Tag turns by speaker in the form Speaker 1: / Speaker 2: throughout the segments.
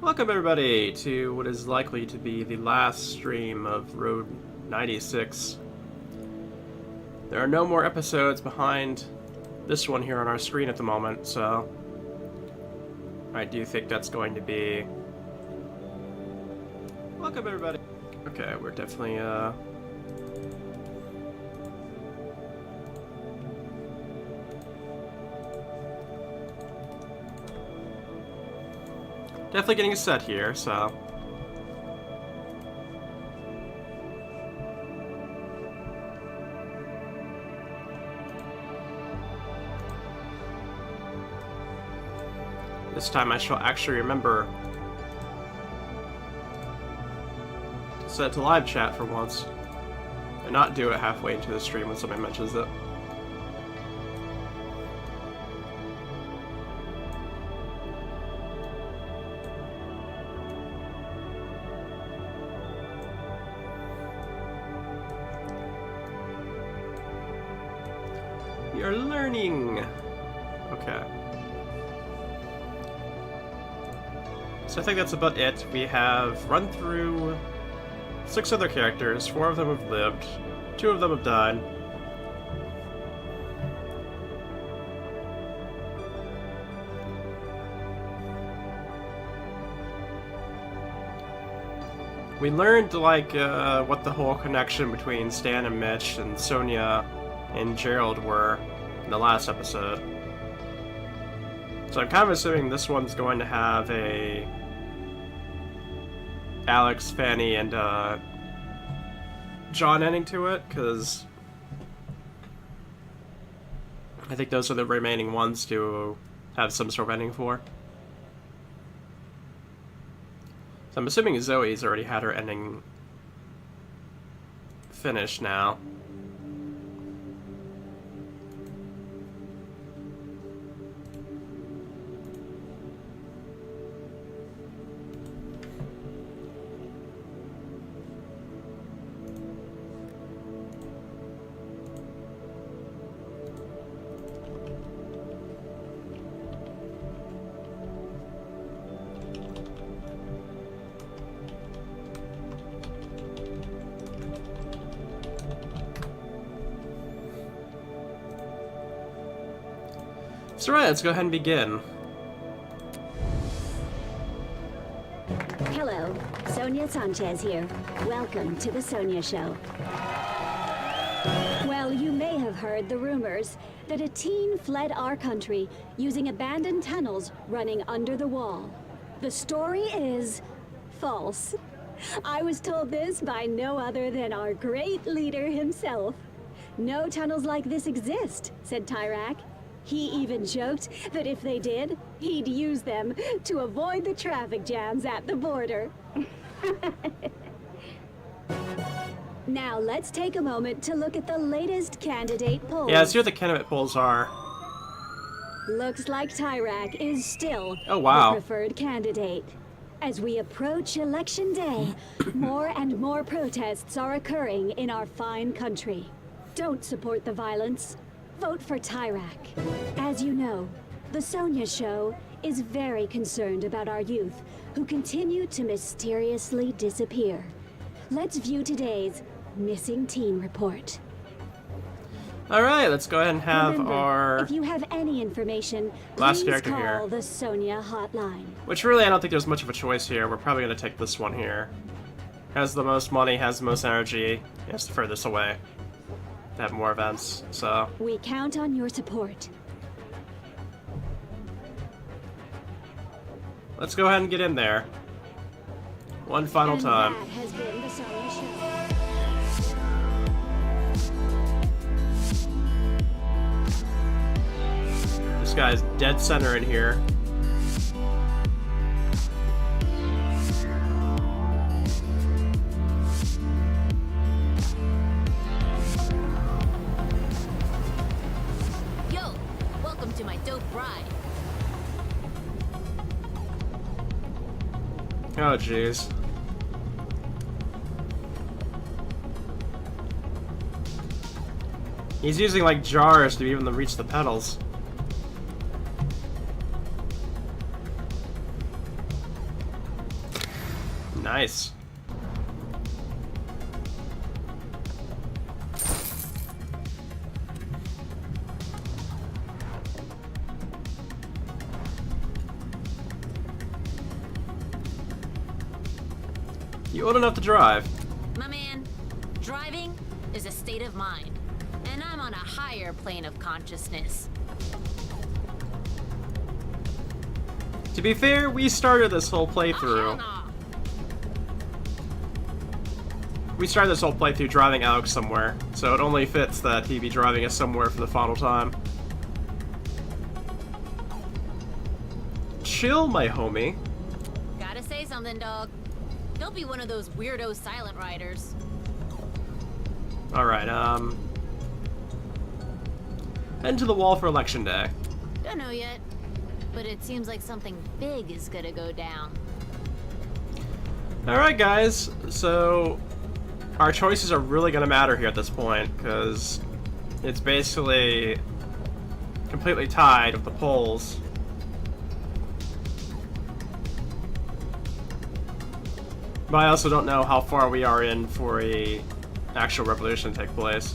Speaker 1: Welcome everybody to what is likely to be the last stream of Road 96. There are no more episodes behind this one here on our screen at the moment, so I do think that's going to be... Welcome everybody! Okay, we're definitely definitely getting a set here, so... This time I shall actually remember to set it to live chat for once, and not do it halfway into the stream when somebody mentions it. You're learning! Okay. So I think that's about it. We have run through 6 other characters. 4 of them have lived. 2 of them have died. We learned, like, what the whole connection between Stan and Mitch and Sonia and Gerald were in the last episode. So I'm kind of assuming this one's going to have a Alex, Fanny, and John ending to it, because I think those are the remaining ones to have some sort of ending for. So I'm assuming Zoe's already had her ending finished now. So right, let's go ahead and begin.
Speaker 2: Hello, Sonia Sanchez here. Welcome to the Sonia Show. Well, you may have heard the rumors that a teen fled our country using abandoned tunnels running under the wall. The story is false. I was told this by no other than our great leader himself. No tunnels like this exist, said Tyrak. He even joked that if they did, he'd use them to avoid the traffic jams at the border. Now, let's take a moment to look at the latest candidate polls.
Speaker 1: Yeah, let's see what the candidate polls are.
Speaker 2: Looks like Tyrak is still
Speaker 1: Oh, wow.
Speaker 2: the preferred candidate. As we approach Election Day, more and more protests are occurring in our fine country. Don't support the violence. Vote for Tyrak. As you know, the Sonia Show is very concerned about our youth who continue to mysteriously disappear. Let's view today's Missing Teen Report.
Speaker 1: Alright, let's go ahead and have
Speaker 2: Remember,
Speaker 1: our
Speaker 2: if you have any information,
Speaker 1: last
Speaker 2: please
Speaker 1: character
Speaker 2: call
Speaker 1: here.
Speaker 2: the Sonia hotline.
Speaker 1: Which really, I don't think there's much of a choice here. We're probably going to take this one here. Has the most money, has the most energy, has the furthest away to have more events, so...
Speaker 2: We count on your support.
Speaker 1: Let's go ahead and get in there. One final
Speaker 2: And
Speaker 1: time.
Speaker 2: that has been the Sonia Show.
Speaker 1: This guy's dead center in here.
Speaker 3: Yo, welcome to my dope ride.
Speaker 1: Oh, jeez. He's using like jars to even reach the pedals. Nice. You old enough to drive.
Speaker 3: My man, driving is a state of mind, and I'm on a higher plane of consciousness.
Speaker 1: To be fair, we started this whole playthrough.
Speaker 3: Oh, hell no.
Speaker 1: We started this whole playthrough driving Alex somewhere, so it only fits that he be driving us somewhere for the final time. Chill, my homie.
Speaker 3: Gotta say something, dog. Don't be one of those weirdo silent riders.
Speaker 1: Alright, head to the wall for election day.
Speaker 3: Don't know yet, but it seems like something big is gonna go down.
Speaker 1: Alright, guys, so our choices are really gonna matter here at this point, because it's basically completely tied with the polls. But I also don't know how far we are in for a actual revolution to take place.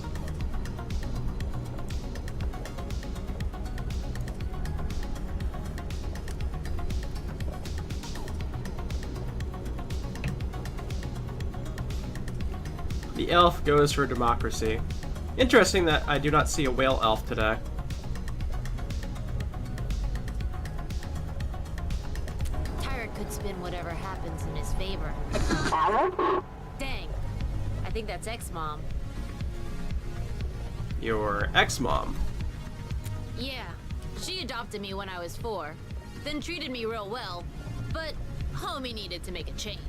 Speaker 1: The elf goes for democracy. Interesting that I do not see a whale elf today.
Speaker 3: Tyrant could spin whatever happens in his favor. Dang. I think that's ex-mom.
Speaker 1: Your ex-mom.
Speaker 3: Yeah, she adopted me when I was 4, then treated me real well, but homie needed to make a change.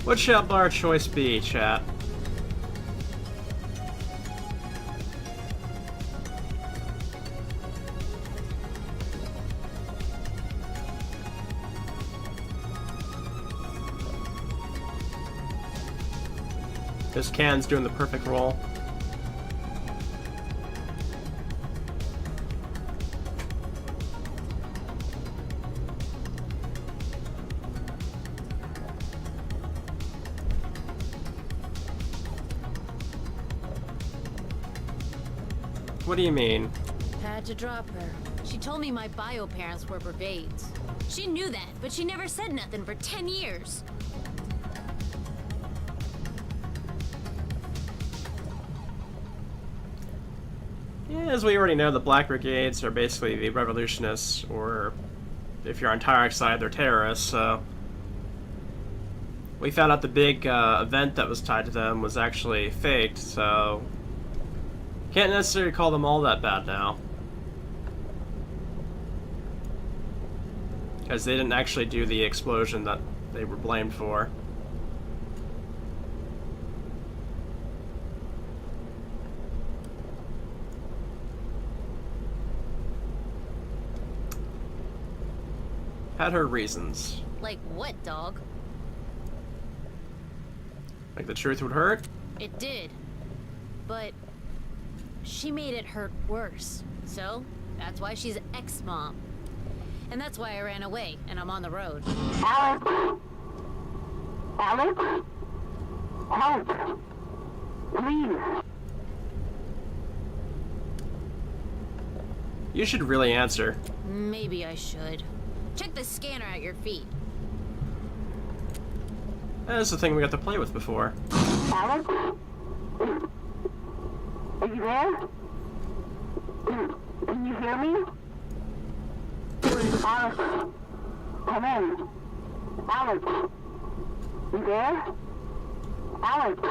Speaker 1: What shall our choice be, chat? This can's doing the perfect roll. What do you mean?
Speaker 3: Had to drop her. She told me my bio parents were brigades. She knew that, but she never said nothing for 10 years.
Speaker 1: Yeah, as we already know, the Black Brigades are basically the revolutionists, or if you're on Tyrek's side, they're terrorists, so... We found out the big event that was tied to them was actually faked, so... Can't necessarily call them all that bad now. Because they didn't actually do the explosion that they were blamed for. Had her reasons.
Speaker 3: Like what, dog?
Speaker 1: Like the truth would hurt?
Speaker 3: It did. But she made it hurt worse. So, that's why she's ex-mom. And that's why I ran away, and I'm on the road.
Speaker 4: Alex? Alex? Help! Please!
Speaker 1: You should really answer.
Speaker 3: Maybe I should. Check the scanner at your feet.
Speaker 1: That's the thing we got to play with before.
Speaker 4: Alex? Are you there? Can you hear me? Alex, come in. Alex, you there? Alex.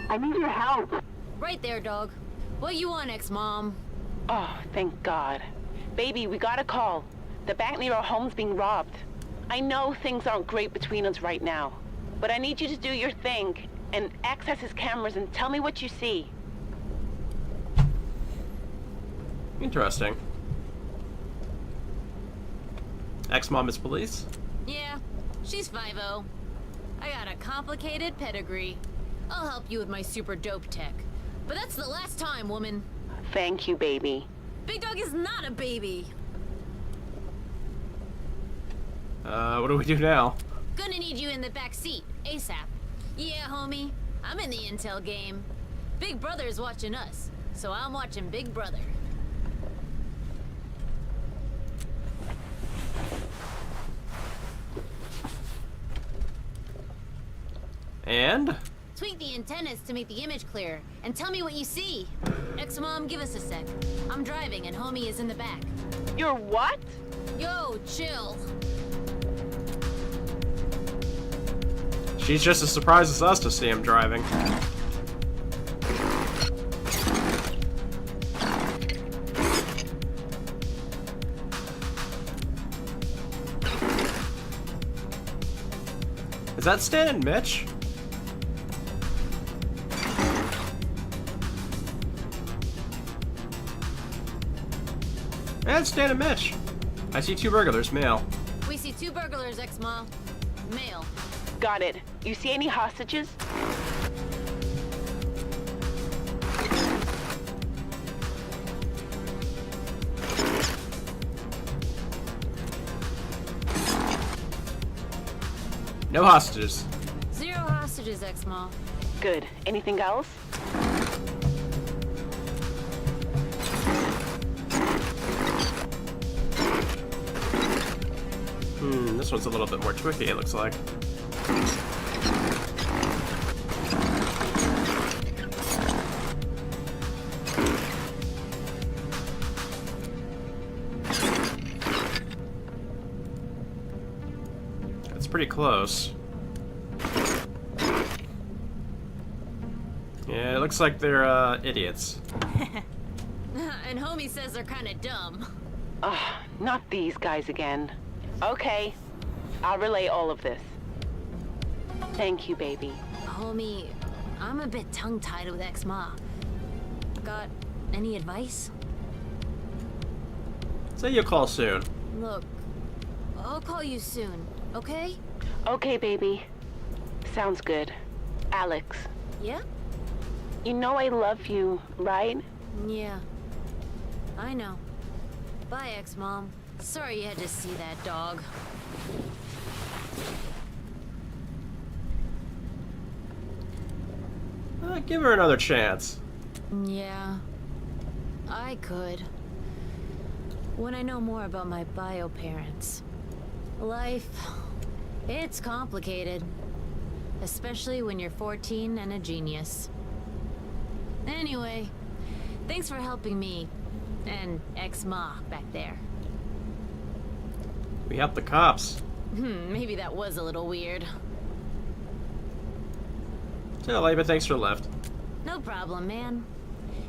Speaker 4: I need your help.
Speaker 3: Right there, dog. What you want, ex-mom?
Speaker 5: Oh, thank God. Baby, we got a call.
Speaker 4: The bank near our home's being robbed. I know things aren't great between us right now, but I need you to do your thing and access his cameras and tell me what you see.
Speaker 1: Interesting. Ex-mom is police?
Speaker 3: Yeah, she's 5-0. I got a complicated pedigree. I'll help you with my super dope tech. But that's the last time, woman.
Speaker 4: Thank you, baby.
Speaker 3: Big Dog is not a baby.
Speaker 1: What do we do now?
Speaker 3: Gonna need you in the back seat, ASAP. Yeah, homie, I'm in the intel game. Big Brother's watching us, so I'm watching Big Brother.
Speaker 1: And?
Speaker 3: Tweak the antennas to make the image clearer, and tell me what you see. Ex-mom, give us a sec. I'm driving, and homie is in the back.
Speaker 4: You're what?
Speaker 3: Yo, chill.
Speaker 1: She's just as surprised as us to see him driving. Is that Stan and Mitch? And Stan and Mitch. I see 2 burglars, male.
Speaker 3: We see 2 burglars, ex-mom. Male.
Speaker 4: Got it. You see any hostages?
Speaker 1: No hostages.
Speaker 3: 0 hostages, ex-mom.
Speaker 4: Good. Anything else?
Speaker 1: This one's a little bit more tricky, it looks like. It's pretty close. Yeah, it looks like they're, idiots.
Speaker 3: And homie says they're kinda dumb.
Speaker 4: Ugh, not these guys again. Okay, I'll relay all of this. Thank you, baby.
Speaker 3: Homie, I'm a bit tongue-tied with ex-ma. Got any advice?
Speaker 1: Say you'll call soon.
Speaker 3: Look, I'll call you soon, okay?
Speaker 4: Okay, baby. Sounds good. Alex,
Speaker 3: Yeah?
Speaker 4: you know I love you, right?
Speaker 3: Yeah. I know. Bye, ex-mom. Sorry you had to see that dog.
Speaker 1: Give her another chance.
Speaker 3: Yeah. I could. When I know more about my bio parents. Life, it's complicated. Especially when you're 14 and a genius. Anyway, thanks for helping me and ex-ma back there.
Speaker 1: We helped the cops.
Speaker 3: Maybe that was a little weird.
Speaker 1: Tell you, but thanks for the lift.
Speaker 3: No problem, man.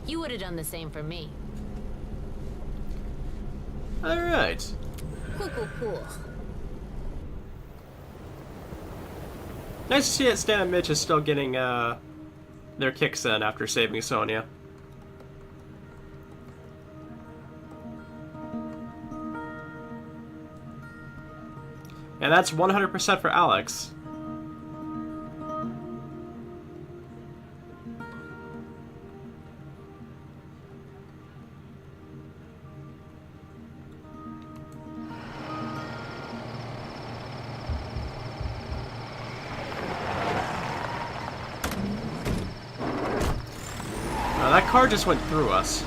Speaker 3: You would have done the same for me.
Speaker 1: Alright.
Speaker 3: Cool.
Speaker 1: Nice to see that Stan and Mitch is still getting, their kicks in after saving Sonya. And that's 100% for Alex. That car just went through us.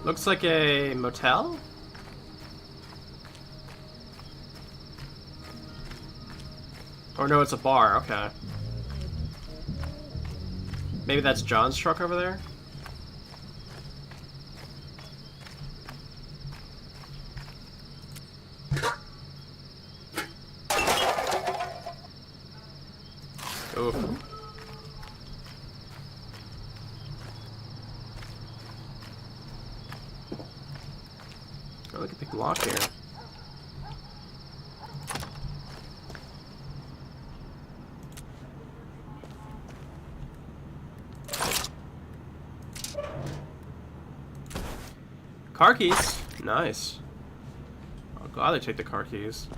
Speaker 1: Looks like a motel? Or no, it's a bar, okay. Maybe that's John's truck over there? Oh, we can pick the lock here. Car keys. Nice. I'll gladly take the car keys.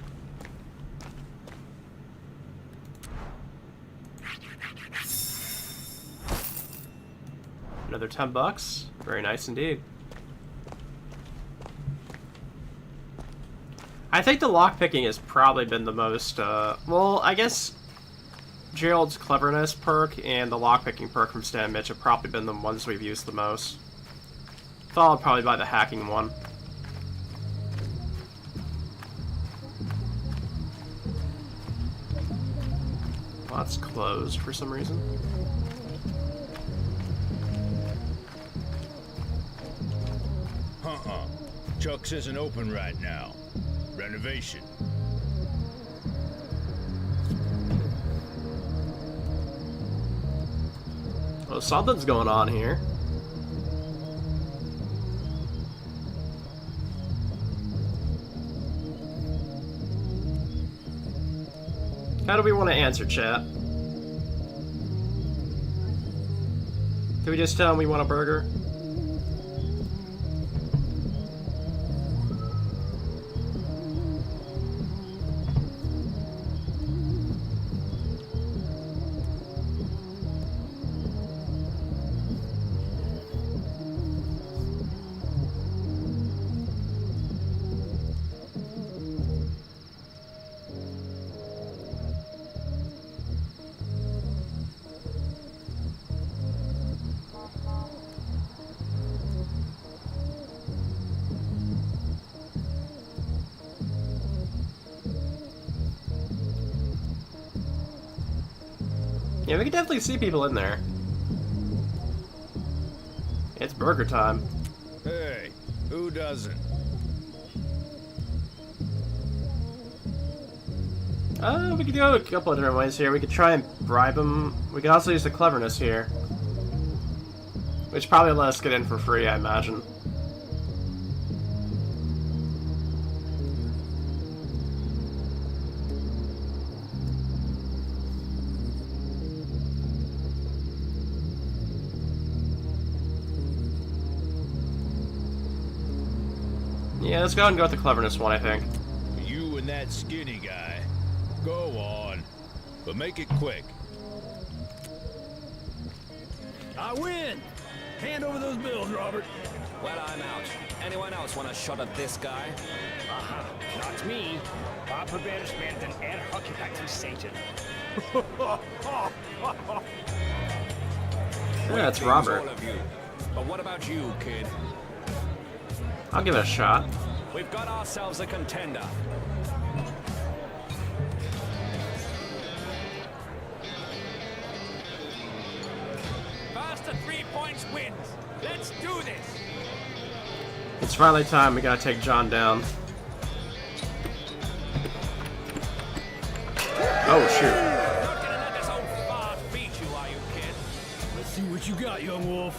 Speaker 1: Another $10. Very nice indeed. I think the lockpicking has probably been the most, well, I guess Gerald's cleverness perk and the lockpicking perk from Stan Mitch have probably been the ones we've used the most. Followed probably by the hacking one. Well, that's closed for some reason.
Speaker 5: Chuck's isn't open right now. Renovation.
Speaker 1: Well, something's going on here. How do we want to answer, chat? Do we just tell them we want a burger? Yeah, we can definitely see people in there. It's burger time.
Speaker 5: Hey, who doesn't?
Speaker 1: We could go a couple of different ways here. We could try and bribe them. We could also use the cleverness here. Which probably let us get in for free, I imagine. Yeah, let's go ahead and go with the cleverness one, I think.
Speaker 5: You and that skinny guy. Go on. But make it quick.
Speaker 6: I win! Hand over those bills, Robert.
Speaker 7: Well, I'm out. Anyone else want a shot at this guy?
Speaker 6: Aha, not me. War probeer en hockeypack Satan.
Speaker 1: Yeah, that's
Speaker 7: Things,
Speaker 1: Robert.
Speaker 7: all of you. But what about you, kid?
Speaker 1: I'll give it a shot.
Speaker 7: We've got ourselves a contender.
Speaker 6: Faster 3 points wins. Let's do this.
Speaker 1: It's finally time. We gotta take John down. Oh, shoot.
Speaker 7: Not gonna let this old fart beat you, are you, kid?
Speaker 6: Let's see what you got, young wolf.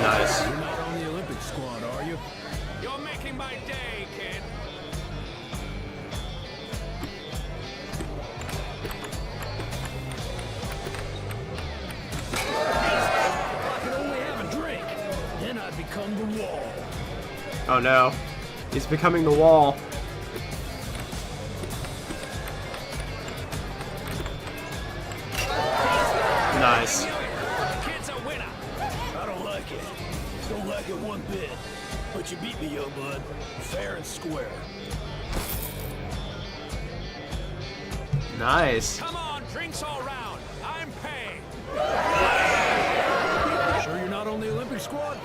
Speaker 1: Nice.
Speaker 6: You're not on the Olympic squad, are you?
Speaker 7: You're making my day, kid.
Speaker 6: If I could only have a drink, then I'd become the wall.
Speaker 1: Oh no. He's becoming the wall. Nice.
Speaker 7: The kid's a winner.
Speaker 6: I don't like it. Don't like it one bit. But you beat me, young bud. Fair and square.
Speaker 1: Nice.
Speaker 7: Come on, drinks all round. I'm paying.
Speaker 6: Sure you're not on the Olympic squad?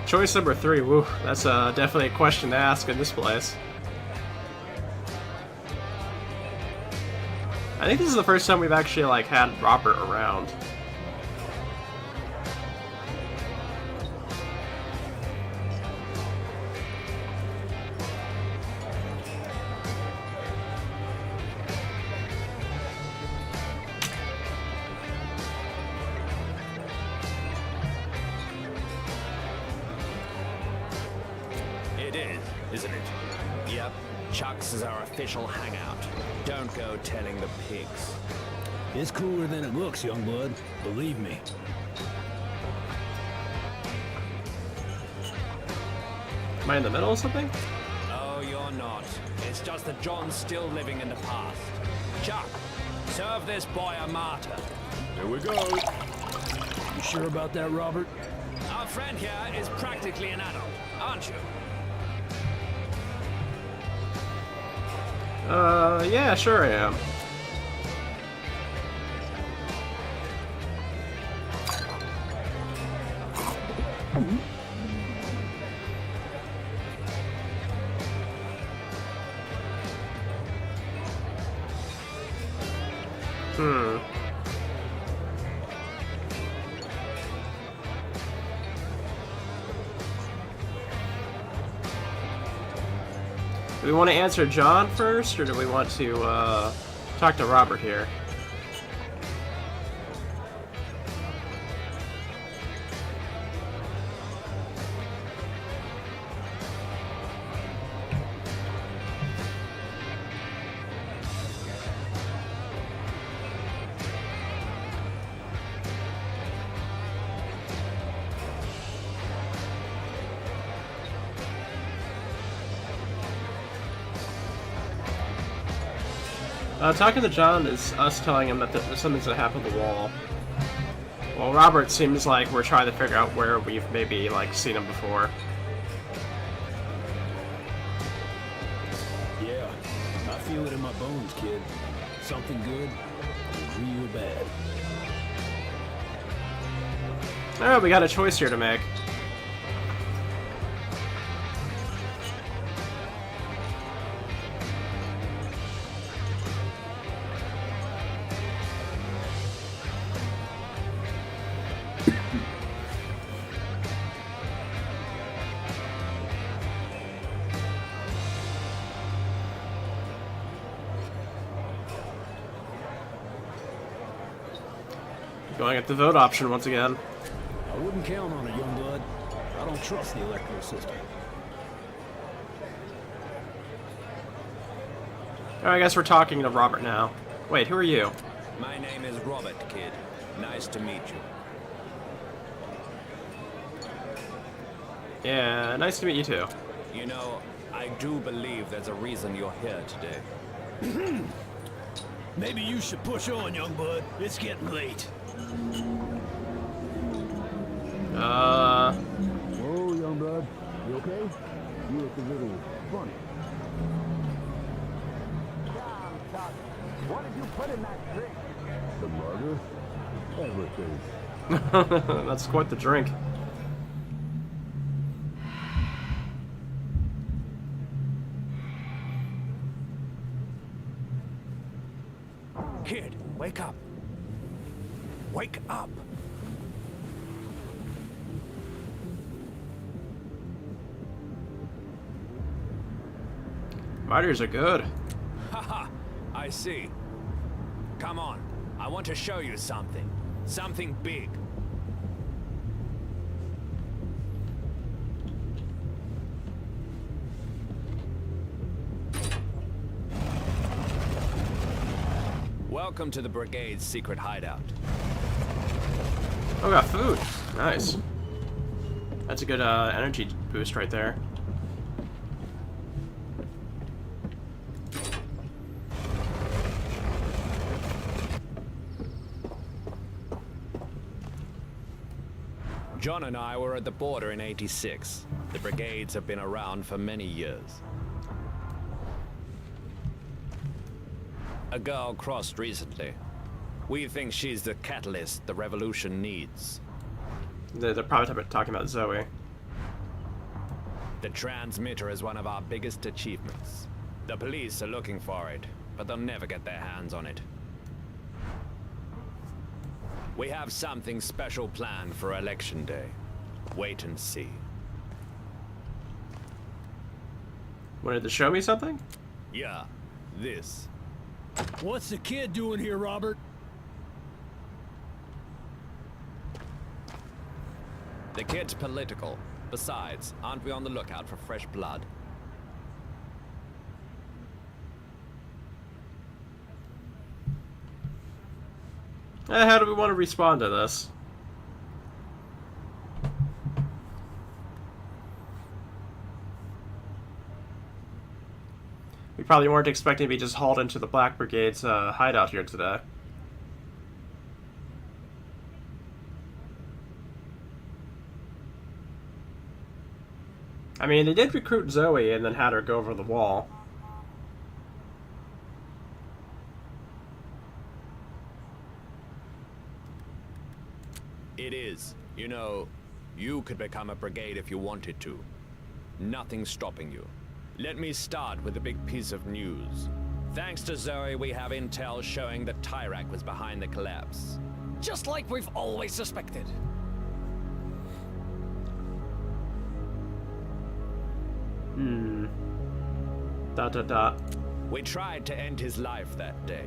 Speaker 1: Choice number 3. Woo. That's definitely a question to ask in this place. I think this is the first time we've actually, like, had Robert around.
Speaker 5: It is, isn't it?
Speaker 7: Yep, Chuck's is our official hangout. Don't go telling the pigs.
Speaker 6: It's cooler than it looks, young blood. Believe me.
Speaker 1: Am I in the middle of something?
Speaker 7: Oh, you're not. It's just that John's still living in the past. Chuck, serve this boy a martyr.
Speaker 6: Here we go. You sure about that, Robert?
Speaker 7: Our friend here is practically an adult, aren't you?
Speaker 1: Yeah, sure I am. Do we want to answer John first, or do we want to talk to Robert here? Talking to John is us telling him that there's something's gonna happen to the wall. Well, Robert seems like we're trying to figure out where we've maybe, like, seen him before.
Speaker 6: Yeah, I feel it in my bones, kid. Something good, and real bad.
Speaker 1: Oh, we got a choice here to make. Going at the vote option once again.
Speaker 6: I wouldn't count on it, young blood. I don't trust the electoral system.
Speaker 1: Oh, I guess we're talking to Robert now. Wait, who are you?
Speaker 7: My name is Robert, kid. Nice to meet you.
Speaker 1: Yeah, nice to meet you too.
Speaker 7: You know, I do believe there's a reason you're here today.
Speaker 6: Maybe you should push on, young blood. It's getting late. Whoa, young blood. You okay? You look a little funny. What did you put in that drink? The murder? Everything.
Speaker 1: That's quite the drink.
Speaker 7: Kid, wake up. Wake up.
Speaker 1: Fighters are good.
Speaker 7: Haha, I see. Come on, I want to show you something. Something big. Welcome to the Brigade's secret hideout.
Speaker 1: Oh, got food. Nice. That's a good energy boost right there.
Speaker 7: John and I were at the border in '86. The Brigades have been around for many years. A girl crossed recently. We think she's the catalyst the revolution needs.
Speaker 1: They're probably talking about Zoe.
Speaker 7: The transmitter is one of our biggest achievements. The police are looking for it, but they'll never get their hands on it. We have something special planned for Election Day. Wait and see.
Speaker 1: Wanted to show me something?
Speaker 7: Yeah, this.
Speaker 6: What's the kid doing here, Robert?
Speaker 7: The kid's political. Besides, aren't we on the lookout for fresh blood?
Speaker 1: How do we want to respond to this? We probably weren't expecting to be just hauled into the Black Brigade's hideout here today. I mean, they did recruit Zoe and then had her go over the wall.
Speaker 7: It is. You know, you could become a brigade if you wanted to. Nothing's stopping you. Let me start with a big piece of news. Thanks to Zoe, we have intel showing that Tyrak was behind the collapse.
Speaker 8: Just like we've always suspected.
Speaker 1: Dot dot dot.
Speaker 7: We tried to end his life that day,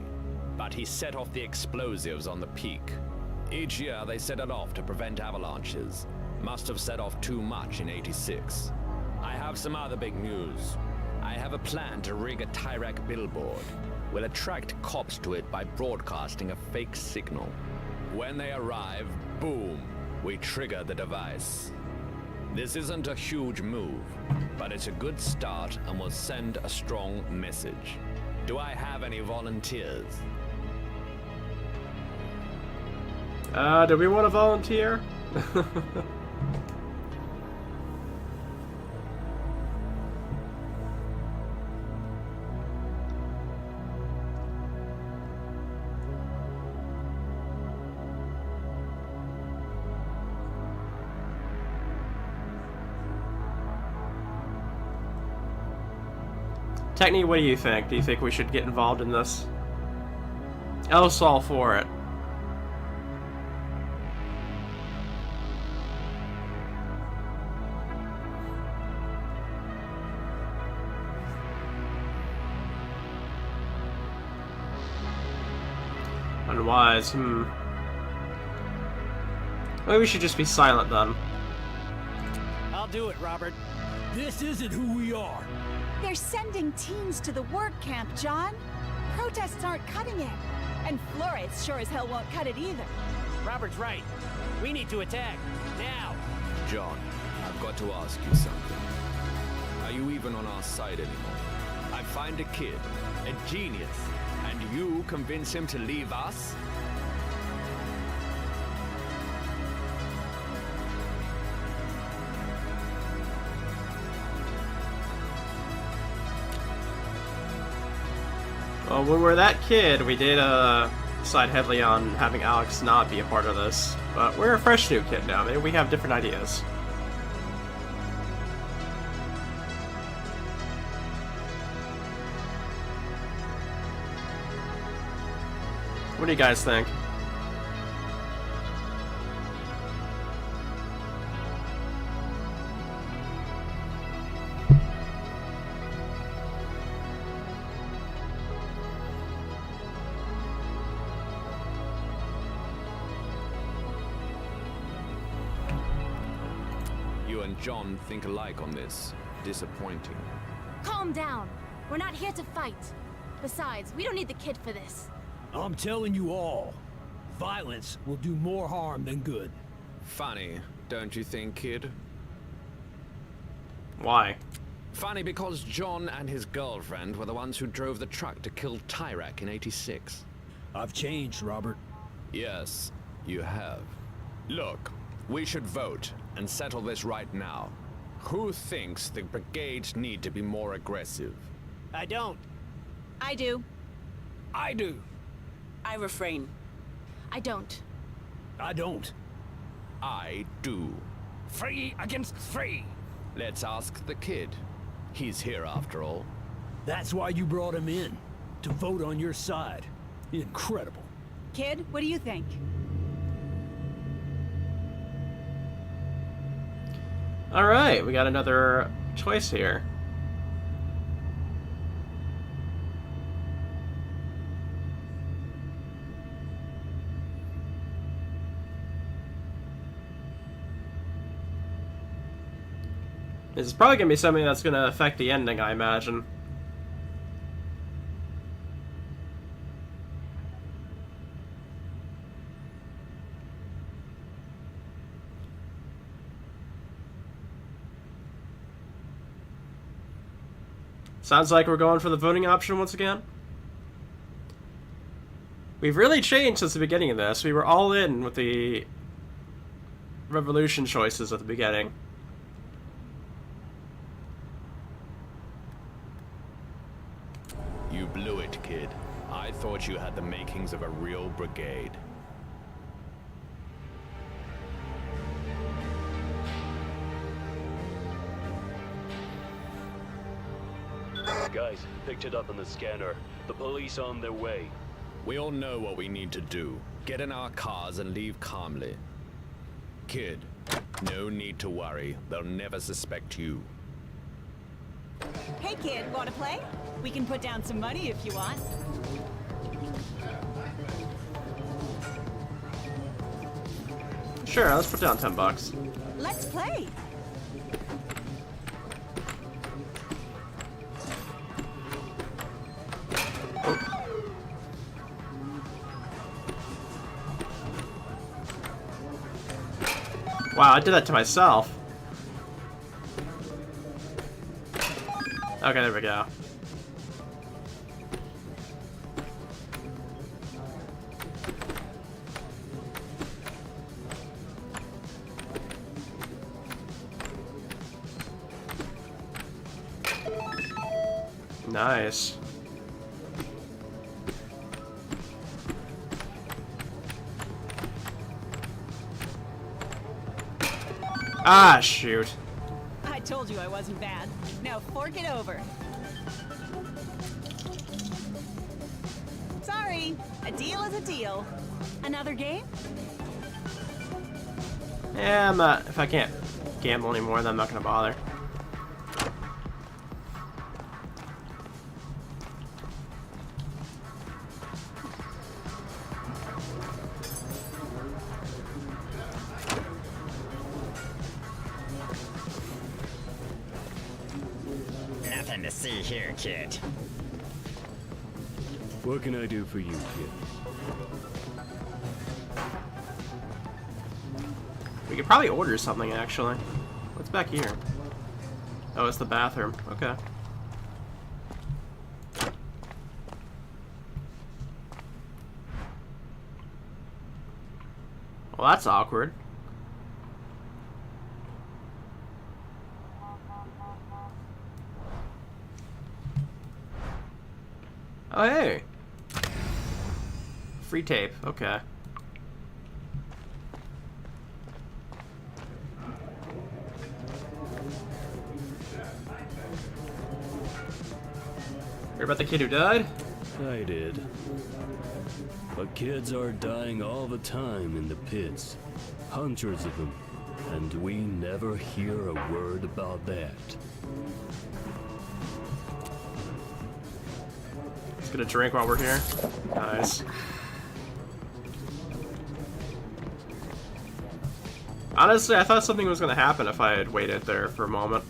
Speaker 7: but he set off the explosives on the peak. Each year they set it off to prevent avalanches. Must have set off too much in '86. I have some other big news. I have a plan to rig a Tyrak billboard. We'll attract cops to it by broadcasting a fake signal. When they arrive, boom, we trigger the device. This isn't a huge move, but it's a good start and will send a strong message. Do I have any volunteers?
Speaker 1: Do we want to volunteer? Techni, what do you think? Do you think we should get involved in this? Else all for it. Unwise, Maybe we should just be silent then.
Speaker 8: I'll do it, Robert.
Speaker 6: This isn't who we are.
Speaker 9: They're sending teens to the work camp, John. Protests aren't cutting it. And Flores sure as hell won't cut it either.
Speaker 8: Robert's right. We need to attack. Now.
Speaker 7: John, I've got to ask you something. Are you even on our side anymore? I find a kid, a genius, and you convince him to leave us?
Speaker 1: Well, when we were that kid, we did decide heavily on having Alex not be a part of this. But we're a fresh new kid now. Maybe we have different ideas. What do you guys think?
Speaker 7: You and John think alike on this. Disappointing.
Speaker 3: Calm down. We're not here to fight. Besides, we don't need the kid for this.
Speaker 6: I'm telling you all, violence will do more harm than good.
Speaker 7: Funny, don't you think, kid?
Speaker 1: Why?
Speaker 7: Funny because John and his girlfriend were the ones who drove the truck to kill Tyrak in '86.
Speaker 6: I've changed, Robert.
Speaker 7: Yes, you have. Look, we should vote and settle this right now. Who thinks the brigades need to be more aggressive?
Speaker 8: I don't.
Speaker 9: I do.
Speaker 8: I do.
Speaker 4: I refrain.
Speaker 3: I don't.
Speaker 6: I don't.
Speaker 7: I do.
Speaker 8: 3 against 3.
Speaker 7: Let's ask the kid. He's here after all.
Speaker 6: That's why you brought him in, to vote on your side. Incredible.
Speaker 9: Kid, what do you think?
Speaker 1: Alright, we got another choice here. This is probably gonna be something that's gonna affect the ending, I imagine. Sounds like we're going for the voting option once again. We've really changed since the beginning of this. We were all in with the revolution choices at the beginning.
Speaker 7: You blew it, kid. I thought you had the makings of a real brigade.
Speaker 6: Guys, picked it up on the scanner. The police on their way.
Speaker 7: We all know what we need to do. Get in our cars and leave calmly. Kid, no need to worry. They'll never suspect you.
Speaker 9: Hey kid, wanna play? We can put down some money if you want.
Speaker 1: Sure, let's put down $10.
Speaker 9: Let's play.
Speaker 1: Wow, I did that to myself. Okay, there we go. Nice. Ah, shoot.
Speaker 9: I told you I wasn't bad. Now fork it over. Sorry, a deal is a deal. Another game?
Speaker 1: Yeah, I'm not. If I can't gamble anymore, then I'm not gonna bother.
Speaker 10: Nothing to see here, kid.
Speaker 6: What can I do for you, kid?
Speaker 1: We could probably order something, actually. What's back here? Oh, it's the bathroom. Okay. Well, that's awkward. Oh, hey! Free tape. Okay. Heard about the kid who died?
Speaker 6: I did. But kids are dying all the time in the pits. Hundreds of them. And we never hear a word about that.
Speaker 1: Let's get a drink while we're here. Nice. Honestly, I thought something was going to happen if I had waited there for a moment.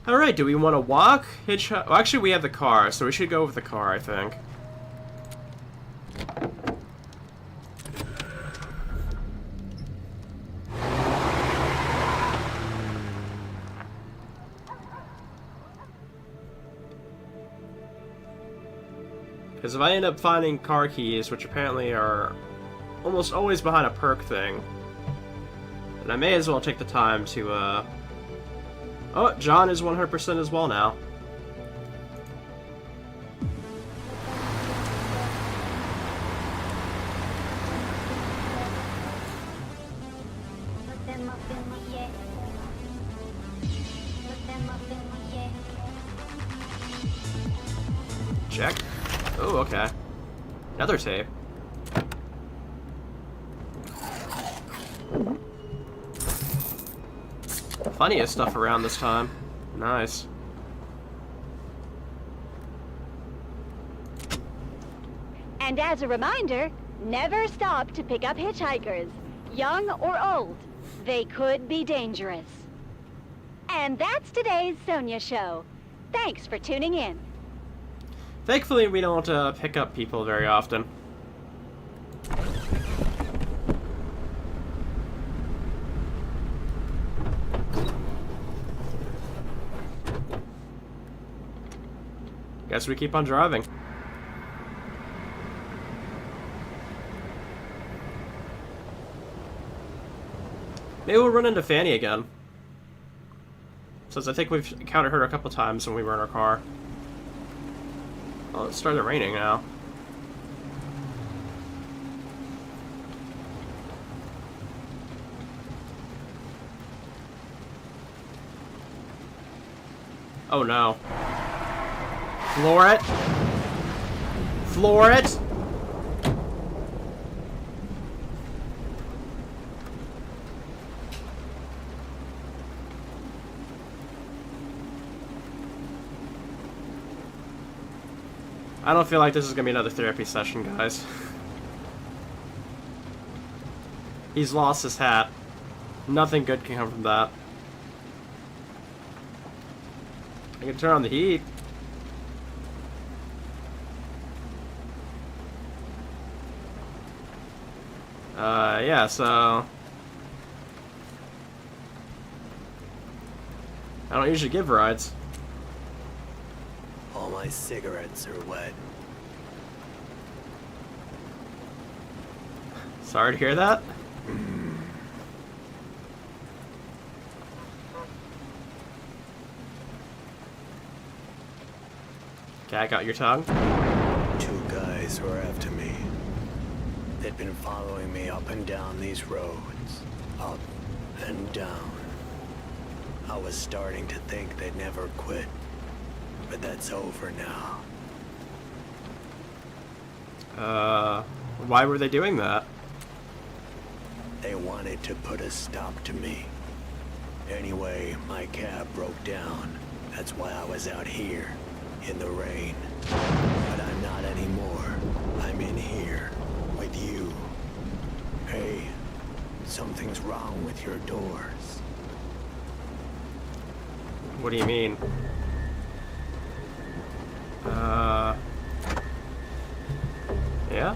Speaker 1: Alright, do we want to walk? Hitchhike? Well, actually, we have the car, so we should go with the car, I think. Because if I end up finding car keys, which apparently are almost always behind a perk thing, then I may as well take the time to, Oh, John is 100% as well now. Check. Oh, okay. Another tape. Plenty of stuff around this time. Nice.
Speaker 2: And as a reminder, never stop to pick up hitchhikers, young or old. They could be dangerous. And that's today's Sonia Show. Thanks for tuning in.
Speaker 1: Thankfully, we don't pick up people very often. Guess we keep on driving. Maybe we'll run into Fanny again. Since I think we've encountered her a couple times when we were in our car. Oh, it started raining now. Oh no. Floor it! Floor it! I don't feel like this is gonna be another therapy session, guys. He's lost his hat. Nothing good can come from that. I can turn on the heat. Yeah, so... I don't usually give rides.
Speaker 6: All my cigarettes are wet.
Speaker 1: Sorry to hear that. Cat got your tongue?
Speaker 6: Two guys were after me. They'd been following me up and down these roads. Up and down. I was starting to think they'd never quit. But that's over now.
Speaker 1: Why were they doing that?
Speaker 6: They wanted to put a stop to me. Anyway, my cab broke down. That's why I was out here, in the rain. But I'm not anymore. I'm in here, with you. Hey, something's wrong with your doors.
Speaker 1: What do you mean? Yeah?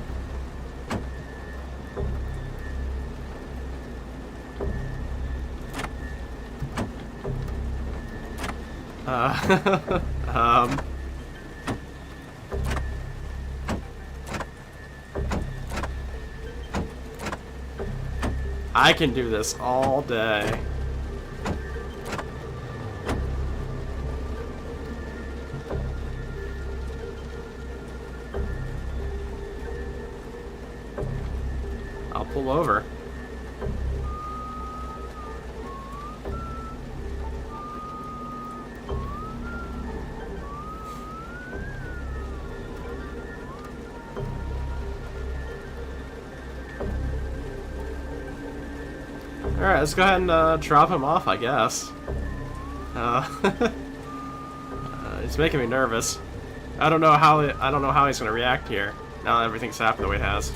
Speaker 1: I can do this all day. I'll pull over. Alright, let's go ahead and drop him off, I guess. It's making me nervous. I don't know how he's gonna react here. Now that everything's happened the way it has.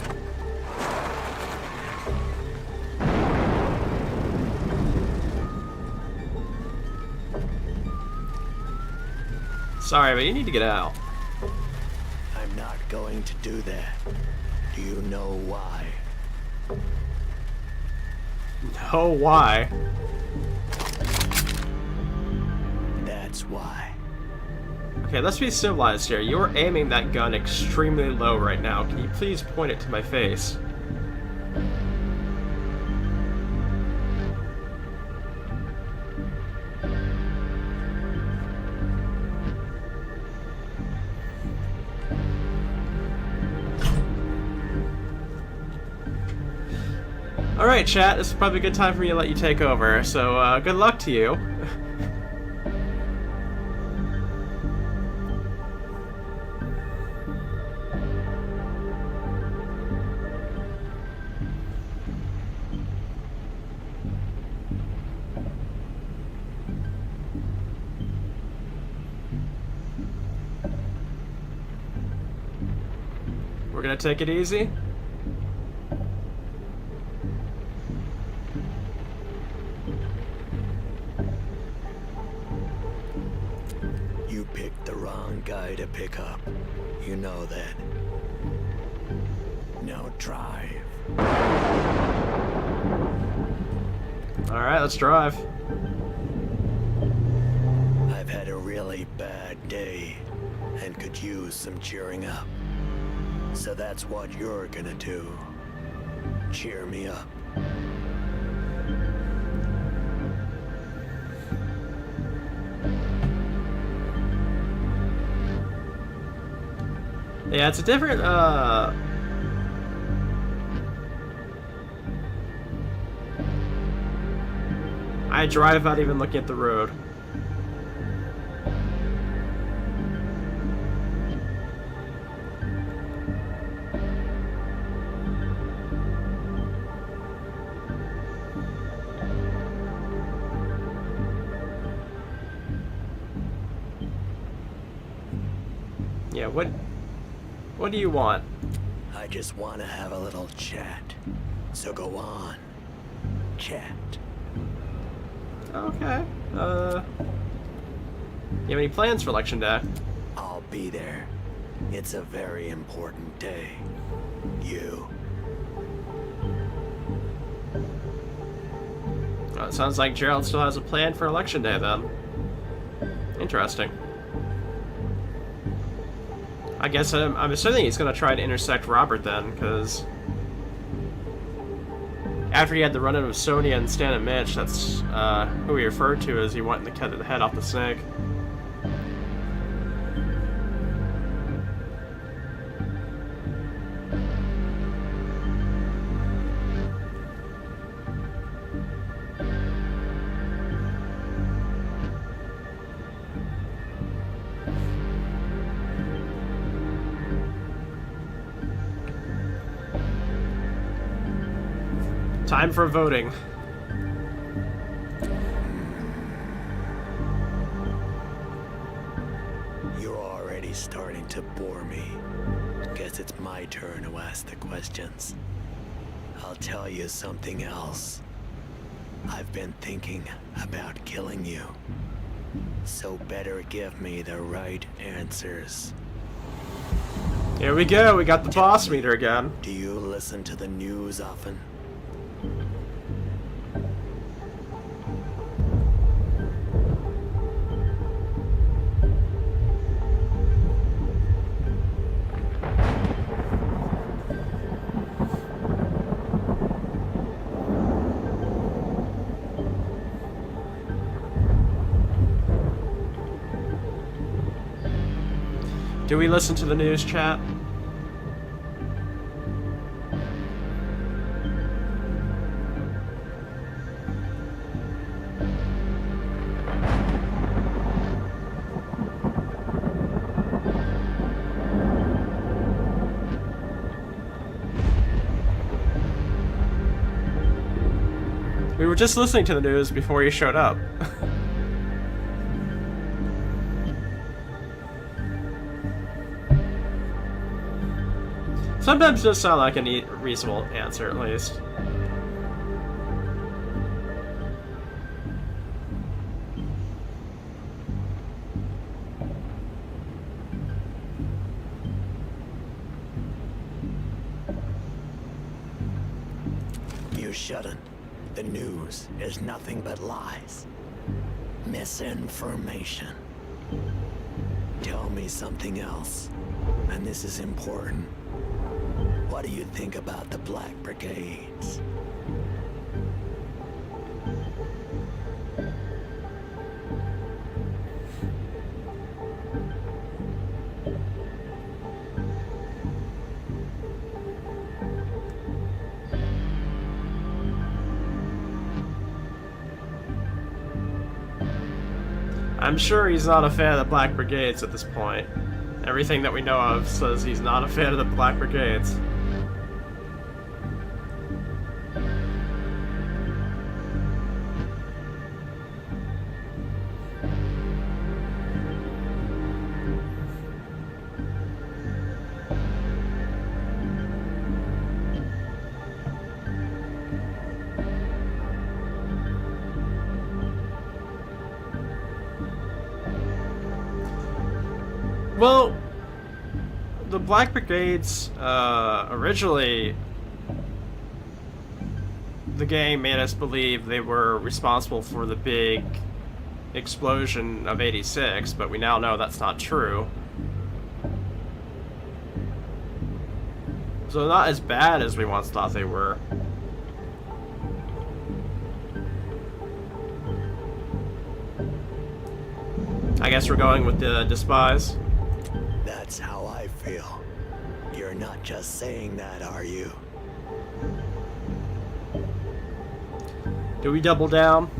Speaker 1: Sorry, but you need to get out.
Speaker 6: I'm not going to do that. Do you know why?
Speaker 1: No, why?
Speaker 6: That's why.
Speaker 1: Okay, let's be civilized here. You're aiming that gun extremely low right now. Can you please point it to my face? Alright, chat, this is probably a good time for me to let you take over, so good luck to you. We're gonna take it easy.
Speaker 6: You picked the wrong guy to pick up. You know that. Now drive.
Speaker 1: Alright, let's drive.
Speaker 6: I've had a really bad day and could use some cheering up. So that's what you're gonna do. Cheer me up.
Speaker 1: Yeah, it's a different, I drive without even looking at the road. Yeah, what do you want?
Speaker 6: I just want to have a little chat. So go on. Chat.
Speaker 1: Okay. You have any plans for Election Day?
Speaker 6: I'll be there. It's a very important day. You.
Speaker 1: Oh, it sounds like Gerald still has a plan for Election Day then. Interesting. I guess I'm assuming he's going to try to intersect Robert then, because after he had the run-in with Sonya and Stan and Mitch, that's who he referred to as he wanted to cut the head off the snake. Time for voting.
Speaker 6: You're already starting to bore me. Guess it's my turn to ask the questions. I'll tell you something else. I've been thinking about killing you. So better give me the right answers.
Speaker 1: Here we go, we got the boss meter again.
Speaker 6: Do you listen to the news often?
Speaker 1: Do we listen to the news, chat? We were just listening to the news before you showed up. Sometimes it does sound like a reasonable answer, at least.
Speaker 6: You shouldn't. The news is nothing but lies. Misinformation. Tell me something else. And this is important. What do you think about the Black Brigades?
Speaker 1: I'm sure he's not a fan of the Black Brigades at this point. Everything that we know of says he's not a fan of the Black Brigades. Well, the Black Brigades, originally, the game made us believe they were responsible for the big explosion of 86, but we now know that's not true. So not as bad as we once thought they were. I guess we're going with the despise.
Speaker 6: That's how I feel. You're not just saying that, are you?
Speaker 1: Do we double down?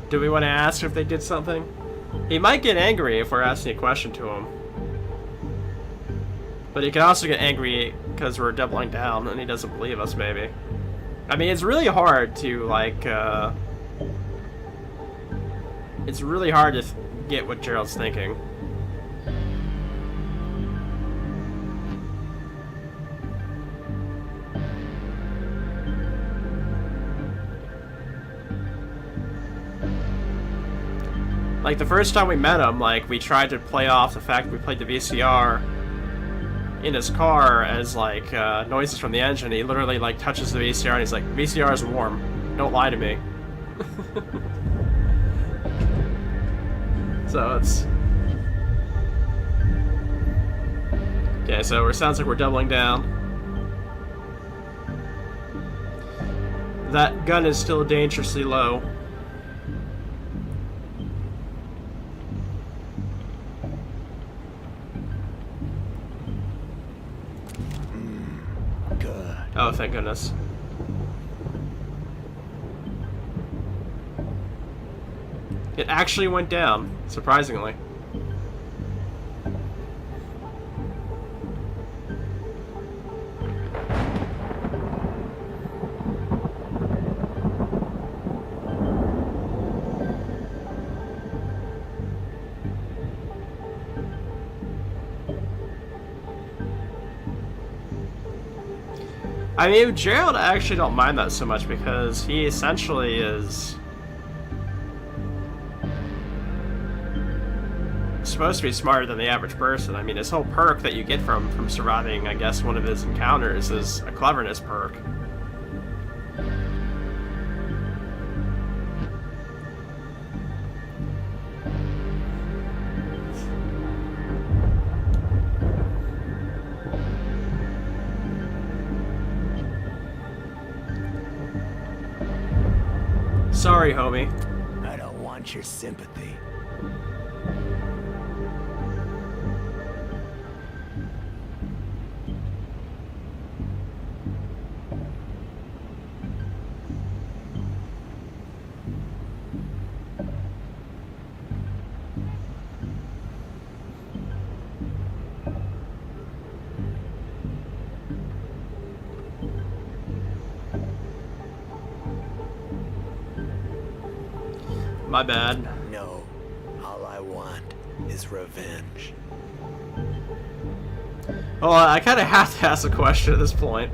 Speaker 1: Do we want to ask if they did something? He might get angry if we're asking a question to him. But he can also get angry because we're doubling down and he doesn't believe us, maybe. I mean, it's really hard to, like, it's really hard to get what Gerald's thinking. Like, the first time we met him, like, we tried to play off the fact that we played the VCR in his car as, like, noises from the engine. He literally, like, touches the VCR and he's like, VCR is warm. Don't lie to me. So, it's... Okay, so it sounds like we're doubling down. That gun is still dangerously low. Oh, thank goodness. It actually went down, surprisingly. I mean, Gerald, I actually don't mind that so much because he essentially is supposed to be smarter than the average person. I mean, his whole perk that you get from surviving, I guess, one of his encounters is a cleverness perk. Sorry, homie.
Speaker 6: I don't want your sympathy.
Speaker 1: My bad.
Speaker 6: No. All I want is revenge.
Speaker 1: Well, I kind of have to ask a question at this point.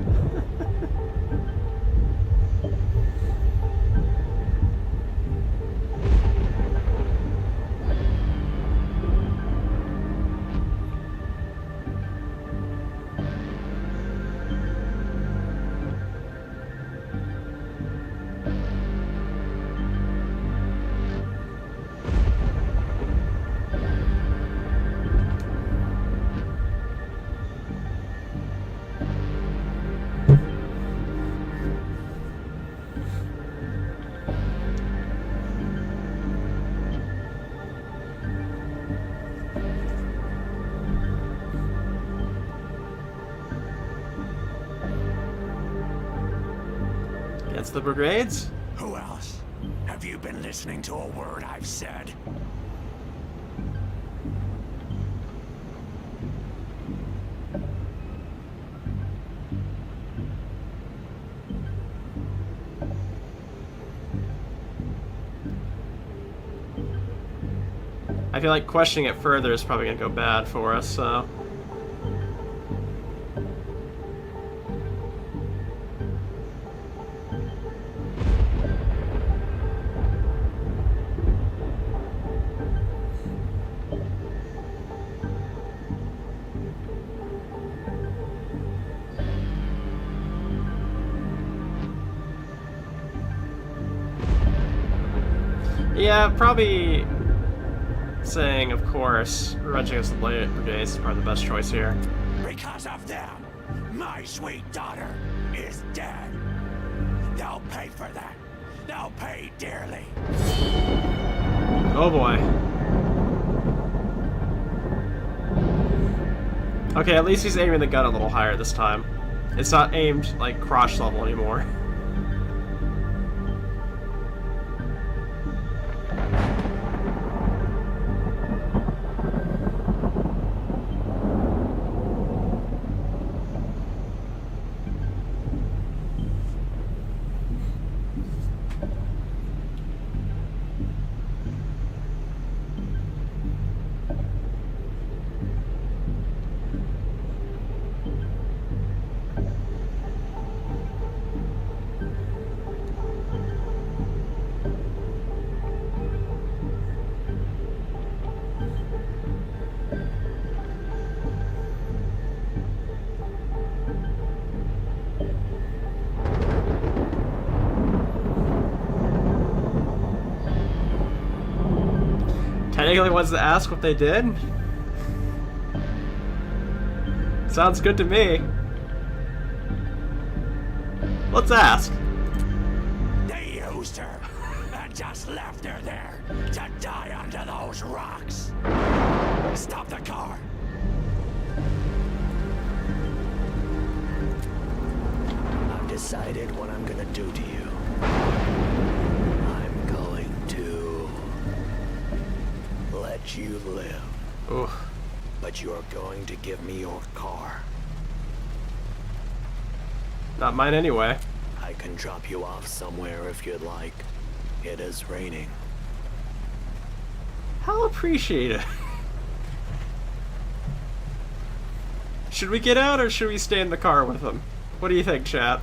Speaker 1: It's the brigades?
Speaker 6: Who else? Have you been listening to a word I've said?
Speaker 1: I feel like questioning it further is probably gonna go bad for us, so... Yeah, probably saying, of course, Revenge Against the Brigades is probably the best choice here.
Speaker 6: Because of them, my sweet daughter is dead. They'll pay for that. They'll pay dearly.
Speaker 1: Oh boy. Okay, at least he's aiming the gun a little higher this time. It's not aimed, like, crotch level anymore. Technically wants to ask what they did? Sounds good to me. Let's ask.
Speaker 6: They used her and just left her there to die under those rocks. Stop the car. I've decided what I'm gonna do to you. I'm going to let you live.
Speaker 1: Ooh.
Speaker 6: But you're going to give me your car.
Speaker 1: Not mine anyway.
Speaker 6: I can drop you off somewhere if you'd like. It is raining.
Speaker 1: How appreciated. Should we get out or should we stay in the car with him? What do you think, chat?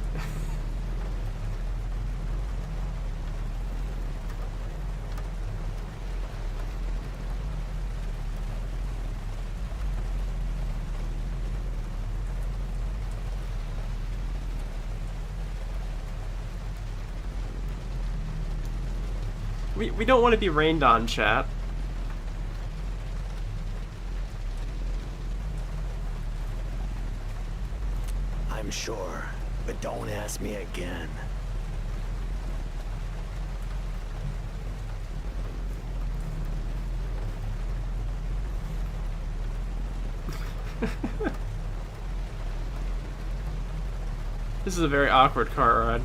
Speaker 1: We don't want to be rained on, chat.
Speaker 6: I'm sure, but don't ask me again.
Speaker 1: This is a very awkward car ride.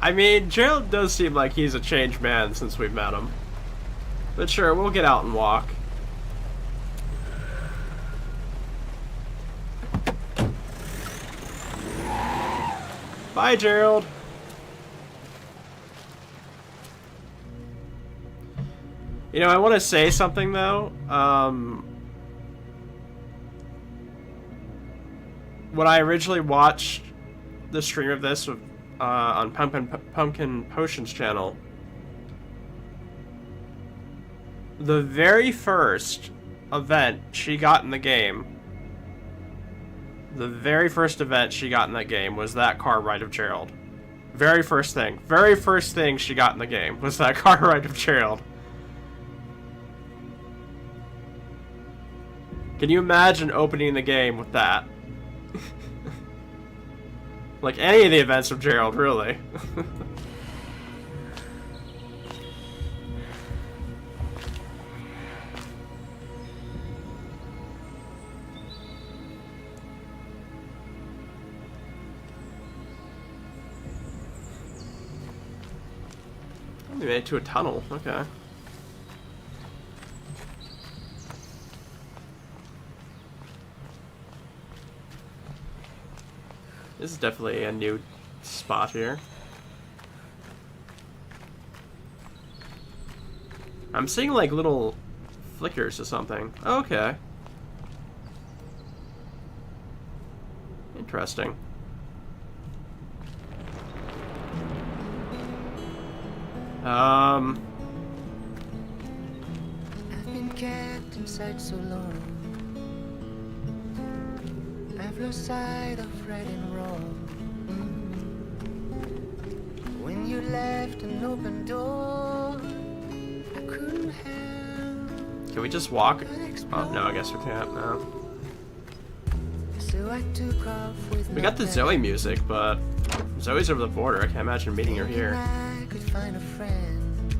Speaker 1: I mean, Gerald does seem like he's a changed man since we've met him. But sure, we'll get out and walk. Bye, Gerald. You know, I want to say something, though. When I originally watched the stream of this with on Pumpkin Potion's channel, the very first event she got in the game, was that car ride of Gerald. Very first thing she got in the game was that car ride of Gerald. Can you imagine opening the game with that? Like any of the events of Gerald, really. They made it to a tunnel, okay. This is definitely a new spot here. I'm seeing like little flickers or something. Okay. Interesting.
Speaker 11: I've been kept inside so long. I've lost sight of right and wrong. When you left an open door, I couldn't help.
Speaker 1: Can we just walk? Oh, no, I guess we can't, no.
Speaker 11: So I took off with
Speaker 1: We got the Zoe music, but Zoe's over the border. I can't imagine meeting her here.
Speaker 11: I could find a friend.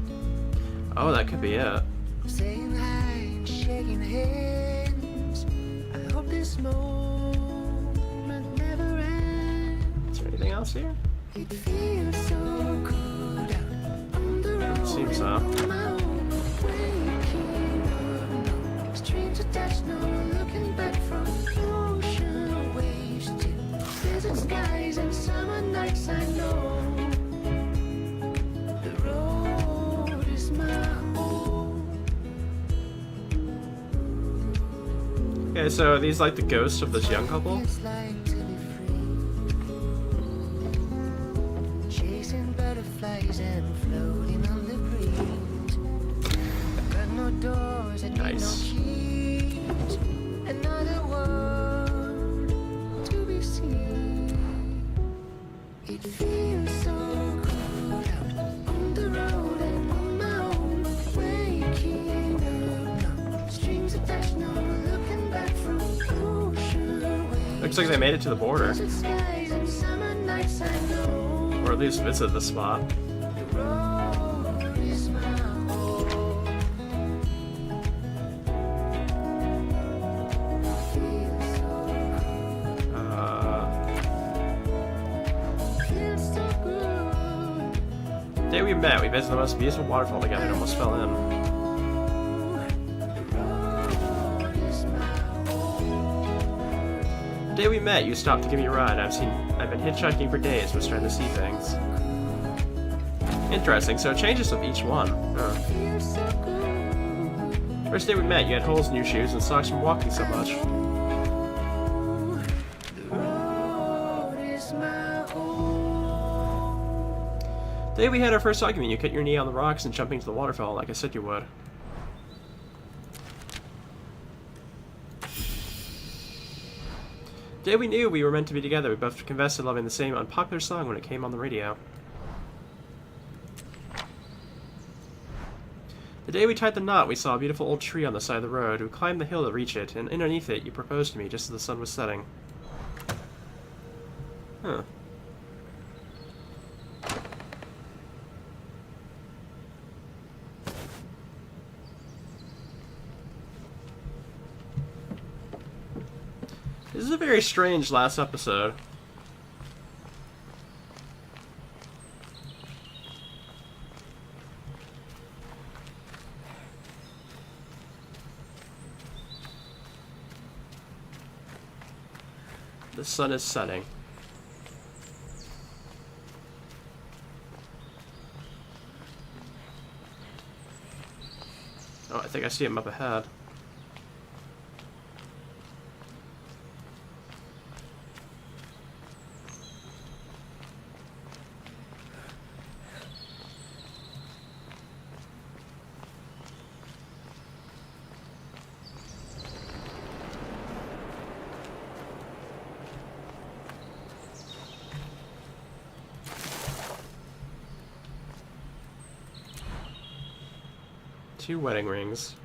Speaker 1: Oh, that could be it.
Speaker 11: Saying hi and shaking hands. I hope this moment never ends.
Speaker 1: Is there anything else here?
Speaker 11: It feels so good out on the road.
Speaker 1: Seems so.
Speaker 11: My own waking up, no strings attached, no looking back from ocean waves to desert skies and summer nights. I know the road is my home.
Speaker 1: Okay, so are these like the ghosts of this young couple?
Speaker 11: It's like to be free, chasing butterflies and floating on the breeze. I've got no doors and
Speaker 1: Nice.
Speaker 11: no keys. Another world to be seen. It feels so good out on the road and on my own. Waking up, no strings attached, no looking back from ocean waves.
Speaker 1: Looks like they made it to the border.
Speaker 11: Desert skies and summer nights, I know
Speaker 1: Or at least visit the spot.
Speaker 11: the road is my home. Feels so good, feels so good.
Speaker 1: Day we met, we visited the most beautiful waterfall together and almost fell in.
Speaker 11: The road is my home.
Speaker 1: The day we met, you stopped to give me a ride. I've been hitchhiking for days, but starting to see things. Interesting, so it changes of each one. Huh.
Speaker 11: Feels so good.
Speaker 1: First day we met, you had holes in your shoes and socks from walking so much.
Speaker 11: The road is my home.
Speaker 1: The day we had our first argument, you cut your knee on the rocks and jumped into the waterfall like I said you would. The day we knew we were meant to be together, we both confessed to loving the same unpopular song when it came on the radio. The day we tied the knot, we saw a beautiful old tree on the side of the road. We climbed the hill to reach it, and underneath it, you proposed to me just as the sun was setting. Huh. This is a very strange last episode. The sun is setting. Oh, I think I see him up ahead. 2 wedding rings.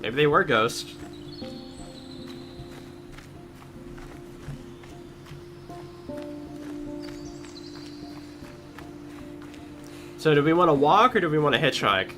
Speaker 1: Maybe they were ghosts. So do we want to walk or do we want to hitchhike?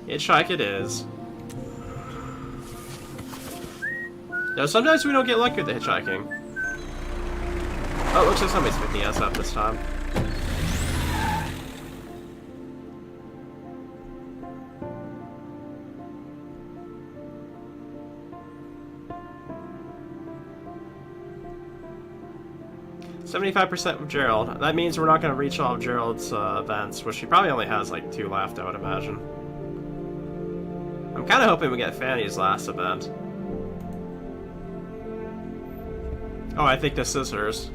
Speaker 1: Hitchhike it is. Now, sometimes we don't get lucky with the hitchhiking. Oh, it looks like somebody's picking us up this time. "75% of Gerald." That means we're not going to reach all of Gerald's events, which he probably only has like 2 left, I would imagine. I'm kind of hoping we get Fanny's last event. Oh, I think this is hers.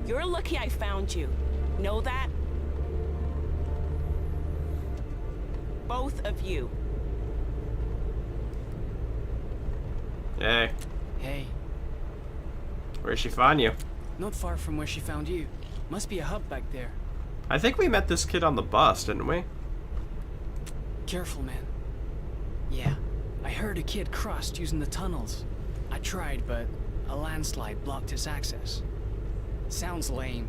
Speaker 4: You're lucky I found you. Know that? Both of you.
Speaker 1: Hey.
Speaker 12: Hey.
Speaker 1: Where'd she find you?
Speaker 12: Not far from where she found you. Must be a hub back there.
Speaker 1: I think we met this kid on the bus, didn't we?
Speaker 12: Careful, man. Yeah, I heard a kid crossed using the tunnels. I tried, but a landslide blocked his access. Sounds lame,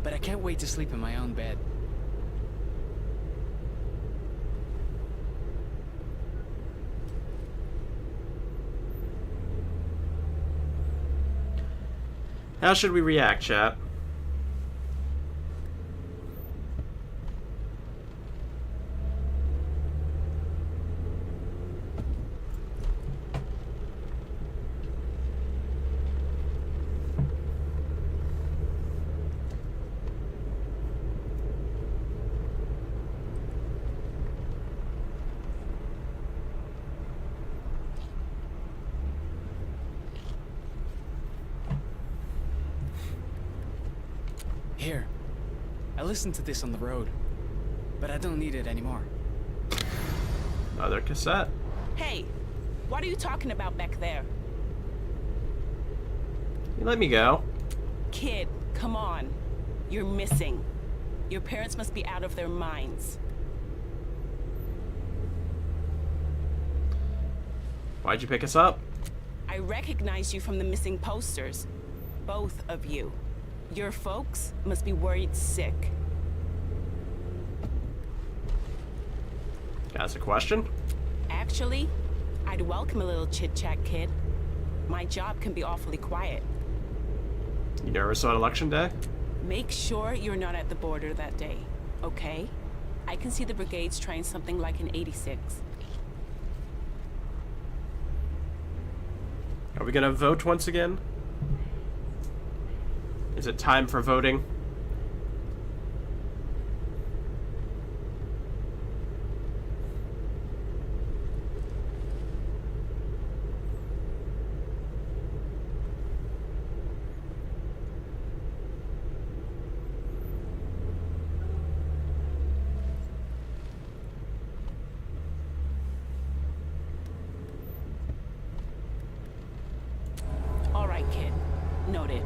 Speaker 12: but I can't wait to sleep in my own bed.
Speaker 1: How should we react, chat?
Speaker 12: Here. I listened to this on the road, but I don't need it anymore.
Speaker 1: Another cassette.
Speaker 4: Hey, what are you talking about back there?
Speaker 1: You let me go.
Speaker 4: Kid, come on. You're missing. Your parents must be out of their minds.
Speaker 1: Why'd you pick us up?
Speaker 4: I recognize you from the missing posters. Both of you. Your folks must be worried sick.
Speaker 1: Can I ask a question?
Speaker 4: Actually, I'd welcome a little chit-chat, kid. My job can be awfully quiet.
Speaker 1: You nervous on election day?
Speaker 4: Make sure you're not at the border that day, okay? I can see the brigades trying something like an 86.
Speaker 1: Are we gonna vote once again? Is it time for voting?
Speaker 4: All right, kid. Noted.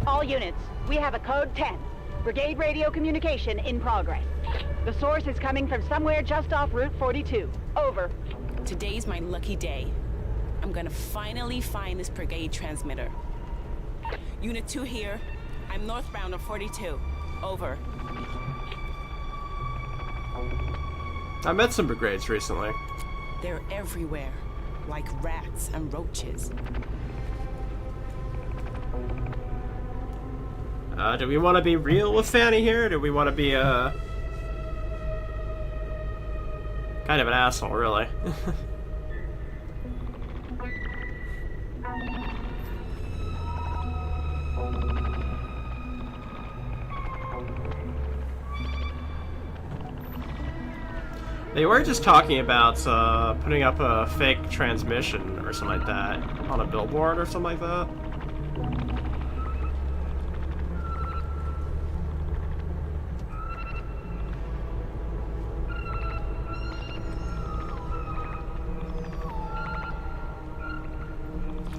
Speaker 13: All units, we have a code 10. Brigade radio communication in progress. The source is coming from somewhere just off Route 42. Over.
Speaker 4: Today's my lucky day. I'm gonna finally find this brigade transmitter. Unit 2 here. I'm northbound on 42. Over.
Speaker 1: I met some brigades recently.
Speaker 4: They're everywhere. like rats and roaches.
Speaker 1: Do we want to be real with Fanny here? Or do we want to be, kind of an asshole, really? They were just talking about putting up a fake transmission or something like that on a billboard or something like that.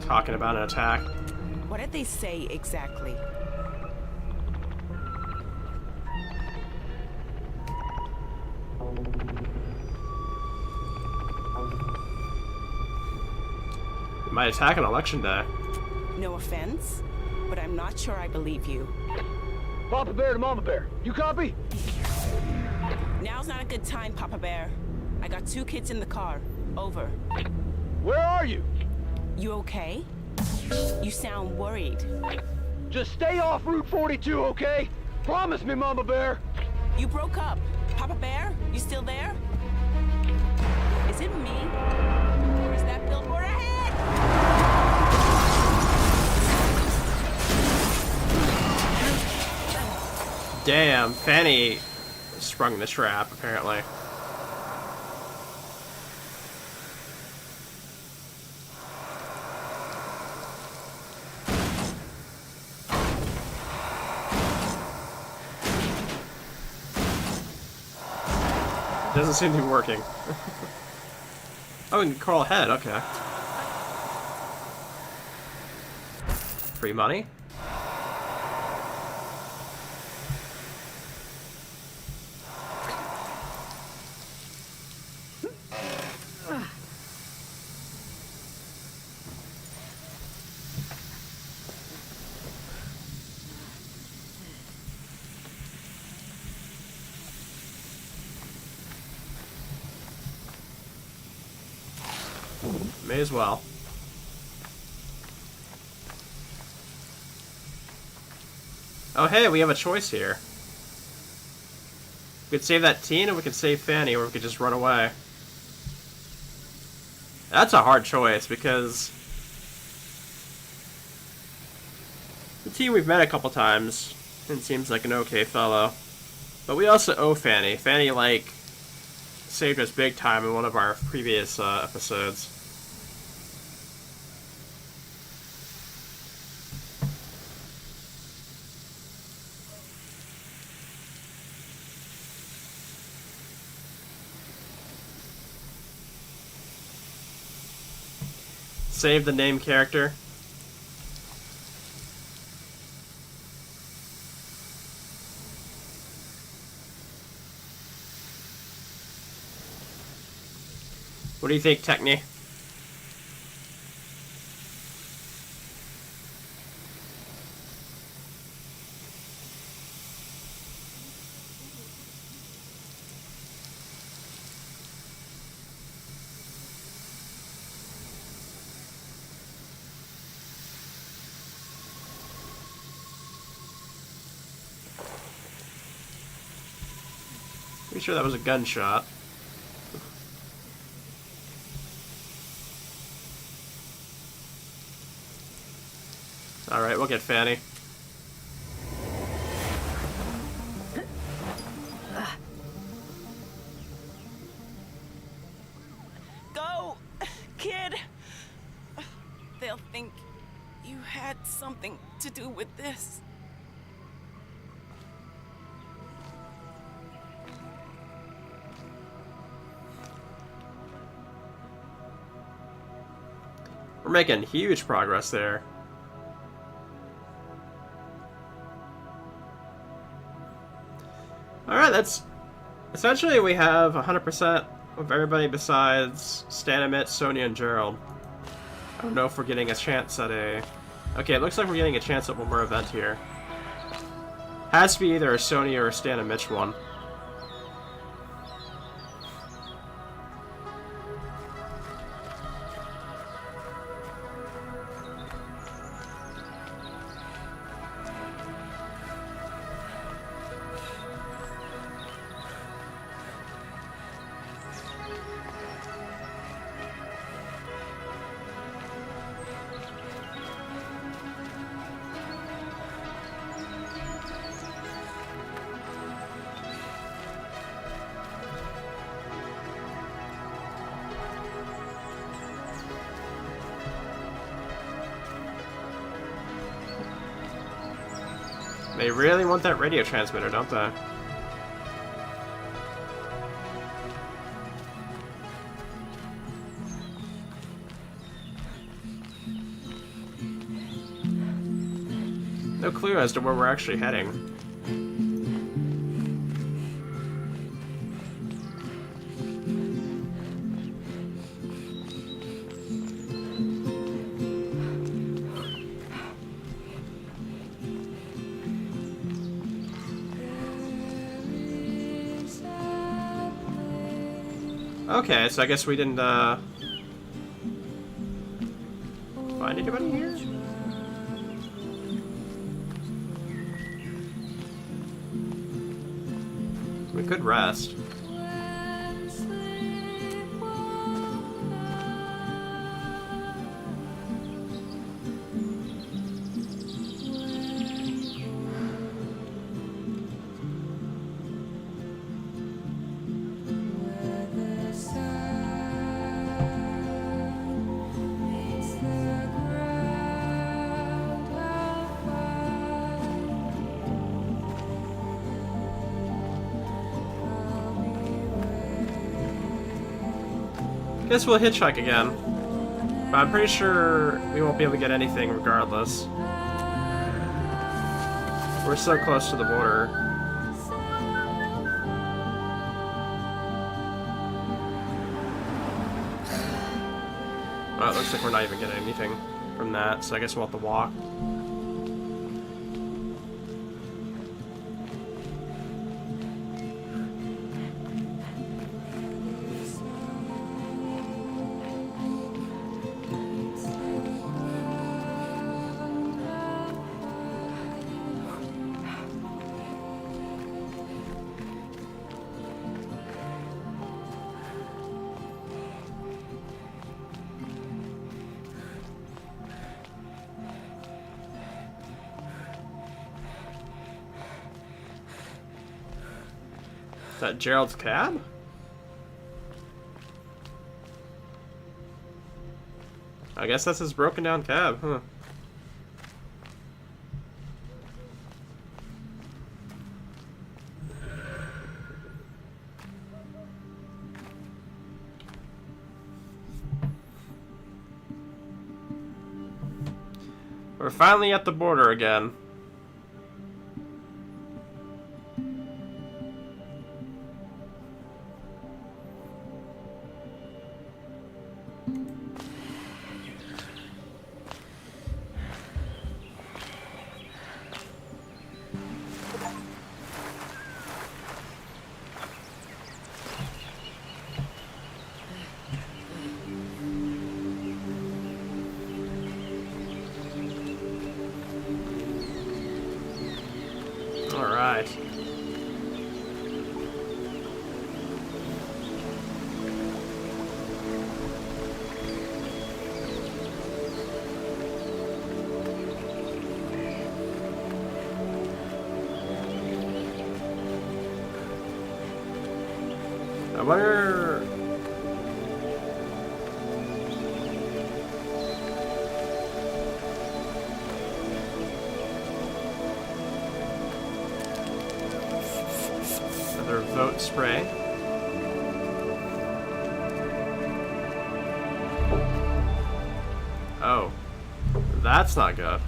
Speaker 1: Talking about an attack.
Speaker 4: What did they say exactly?
Speaker 1: We might attack on election day.
Speaker 4: No offense, but I'm not sure I believe you.
Speaker 14: Papa Bear to Mama Bear. You copy?
Speaker 4: Now's not a good time, Papa Bear. I got 2 kids in the car. Over.
Speaker 14: Where are you?
Speaker 4: You okay? You sound worried.
Speaker 14: Just stay off Route 42, okay? Promise me, Mama Bear.
Speaker 4: You broke up. Papa Bear, you still there? Is it me? Or is that billboard ahead?
Speaker 1: Damn, Fanny sprung the trap, apparently. Doesn't seem to be working. Oh, we can crawl ahead, okay. Free money? May as well. Oh hey, we have a choice here. We could save that teen, or we could save Fanny, or we could just run away. That's a hard choice, because the teen we've met a couple times, and seems like an okay fellow. But we also owe Fanny. Fanny, like, saved us big time in one of our previous episodes. Save the name character. What do you think, Techni? Pretty sure that was a gunshot. Alright, we'll get Fanny.
Speaker 4: Go, kid! They'll think you had something to do with this.
Speaker 1: We're making huge progress there. Alright, that's... Essentially, we have 100% of everybody besides Stanimit, Sonia, and Gerald. I don't know if we're getting a chance at a... Okay, it looks like we're getting a chance at one more event here. Has to be either a Sonia or a Stanimit one. They really want that radio transmitter, don't they? No clue as to where we're actually heading. Okay, so I guess we didn't find anybody here? We could rest. Guess we'll hitchhike again. But I'm pretty sure we won't be able to get anything regardless. We're so close to the border. Well, it looks like we're not even getting anything from that, so I guess we'll have to walk. Is that Gerald's cab? I guess that's his broken down cab, huh? We're finally at the border again. All right. I wonder. Another vote spray. Oh, that's not good.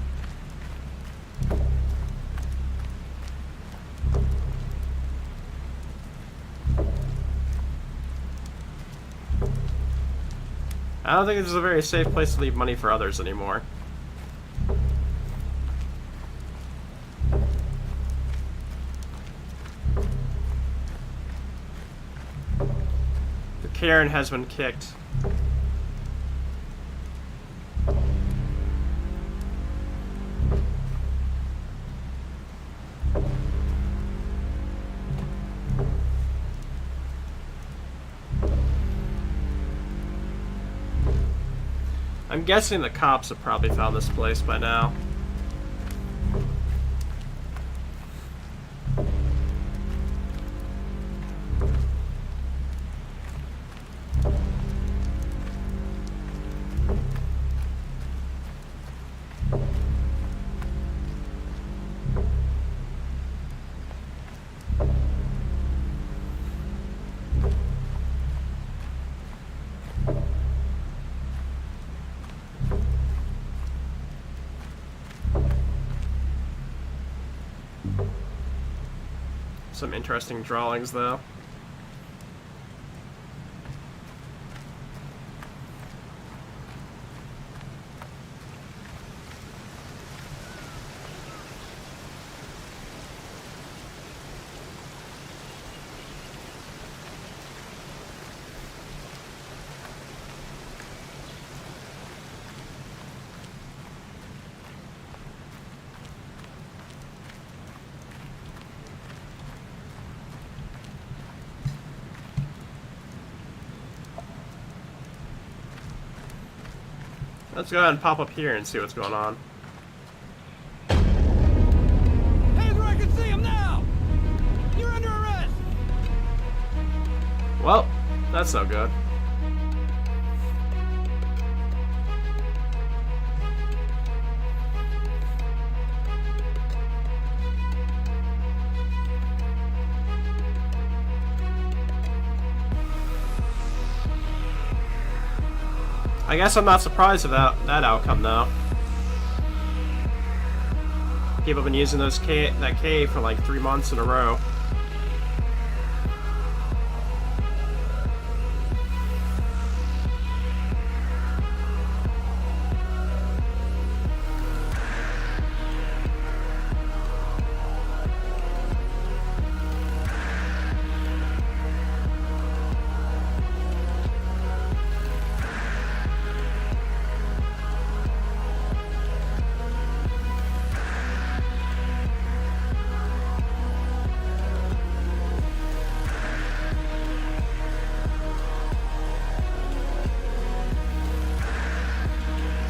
Speaker 1: I don't think this is a very safe place to leave money for others anymore. The Karen has been kicked. I'm guessing the cops have probably found this place by now. Some interesting drawings, though. Let's go ahead and pop up here and see what's going on.
Speaker 12: Hey, there, I can see him now! You're under arrest!
Speaker 1: Well, that's no good. I guess I'm not surprised about that outcome, though. People have been using that cave for like 3 months in a row.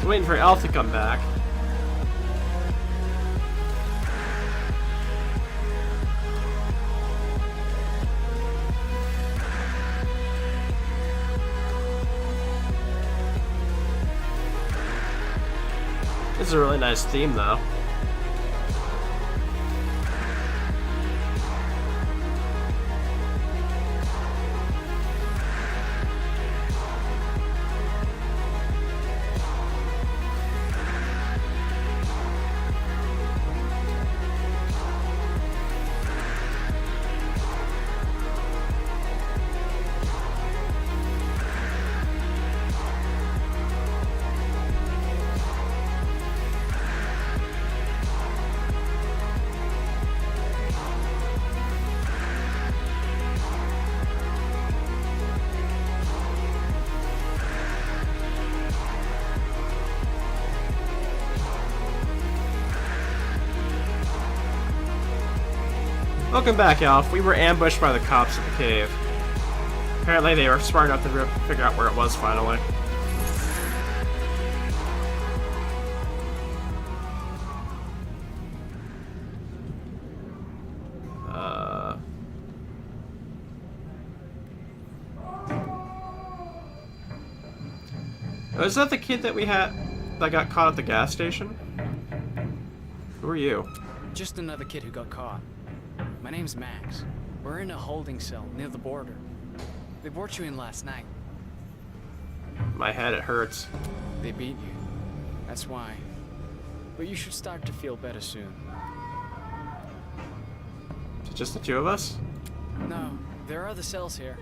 Speaker 1: Waiting for Elf to come back. This is a really nice theme, though. Welcome back, Alf. We were ambushed by the cops at the cave. Apparently they were smart enough to figure out where it was finally. Oh, is that the kid that we had that got caught at the gas station? Who are you?
Speaker 12: Just another kid who got caught. My name's Max. We're in a holding cell near the border. They brought you in last night.
Speaker 1: My head, it hurts.
Speaker 12: They beat you. That's why. But you should start to feel better soon.
Speaker 1: Is it just the two of us?
Speaker 12: No, there are other cells here.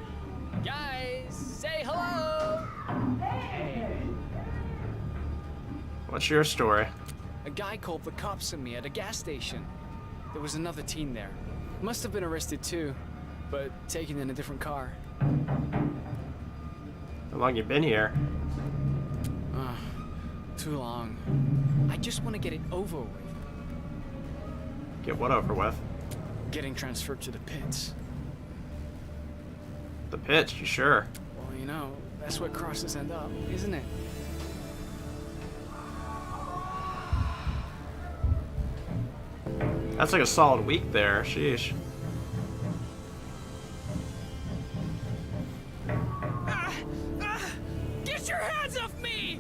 Speaker 12: Guys, say hello!
Speaker 1: What's your story?
Speaker 12: A guy called the cops on me at a gas station. There was another teen there. Must have been arrested too, but taken in a different car.
Speaker 1: How long you been here?
Speaker 12: Too long. I just want to get it over with.
Speaker 1: Get what over with?
Speaker 12: Getting transferred to the pits.
Speaker 1: The pits, you sure?
Speaker 12: Well, you know, that's where crosses end up, isn't it?
Speaker 1: That's like a solid week there, sheesh.
Speaker 12: Get your hands off me!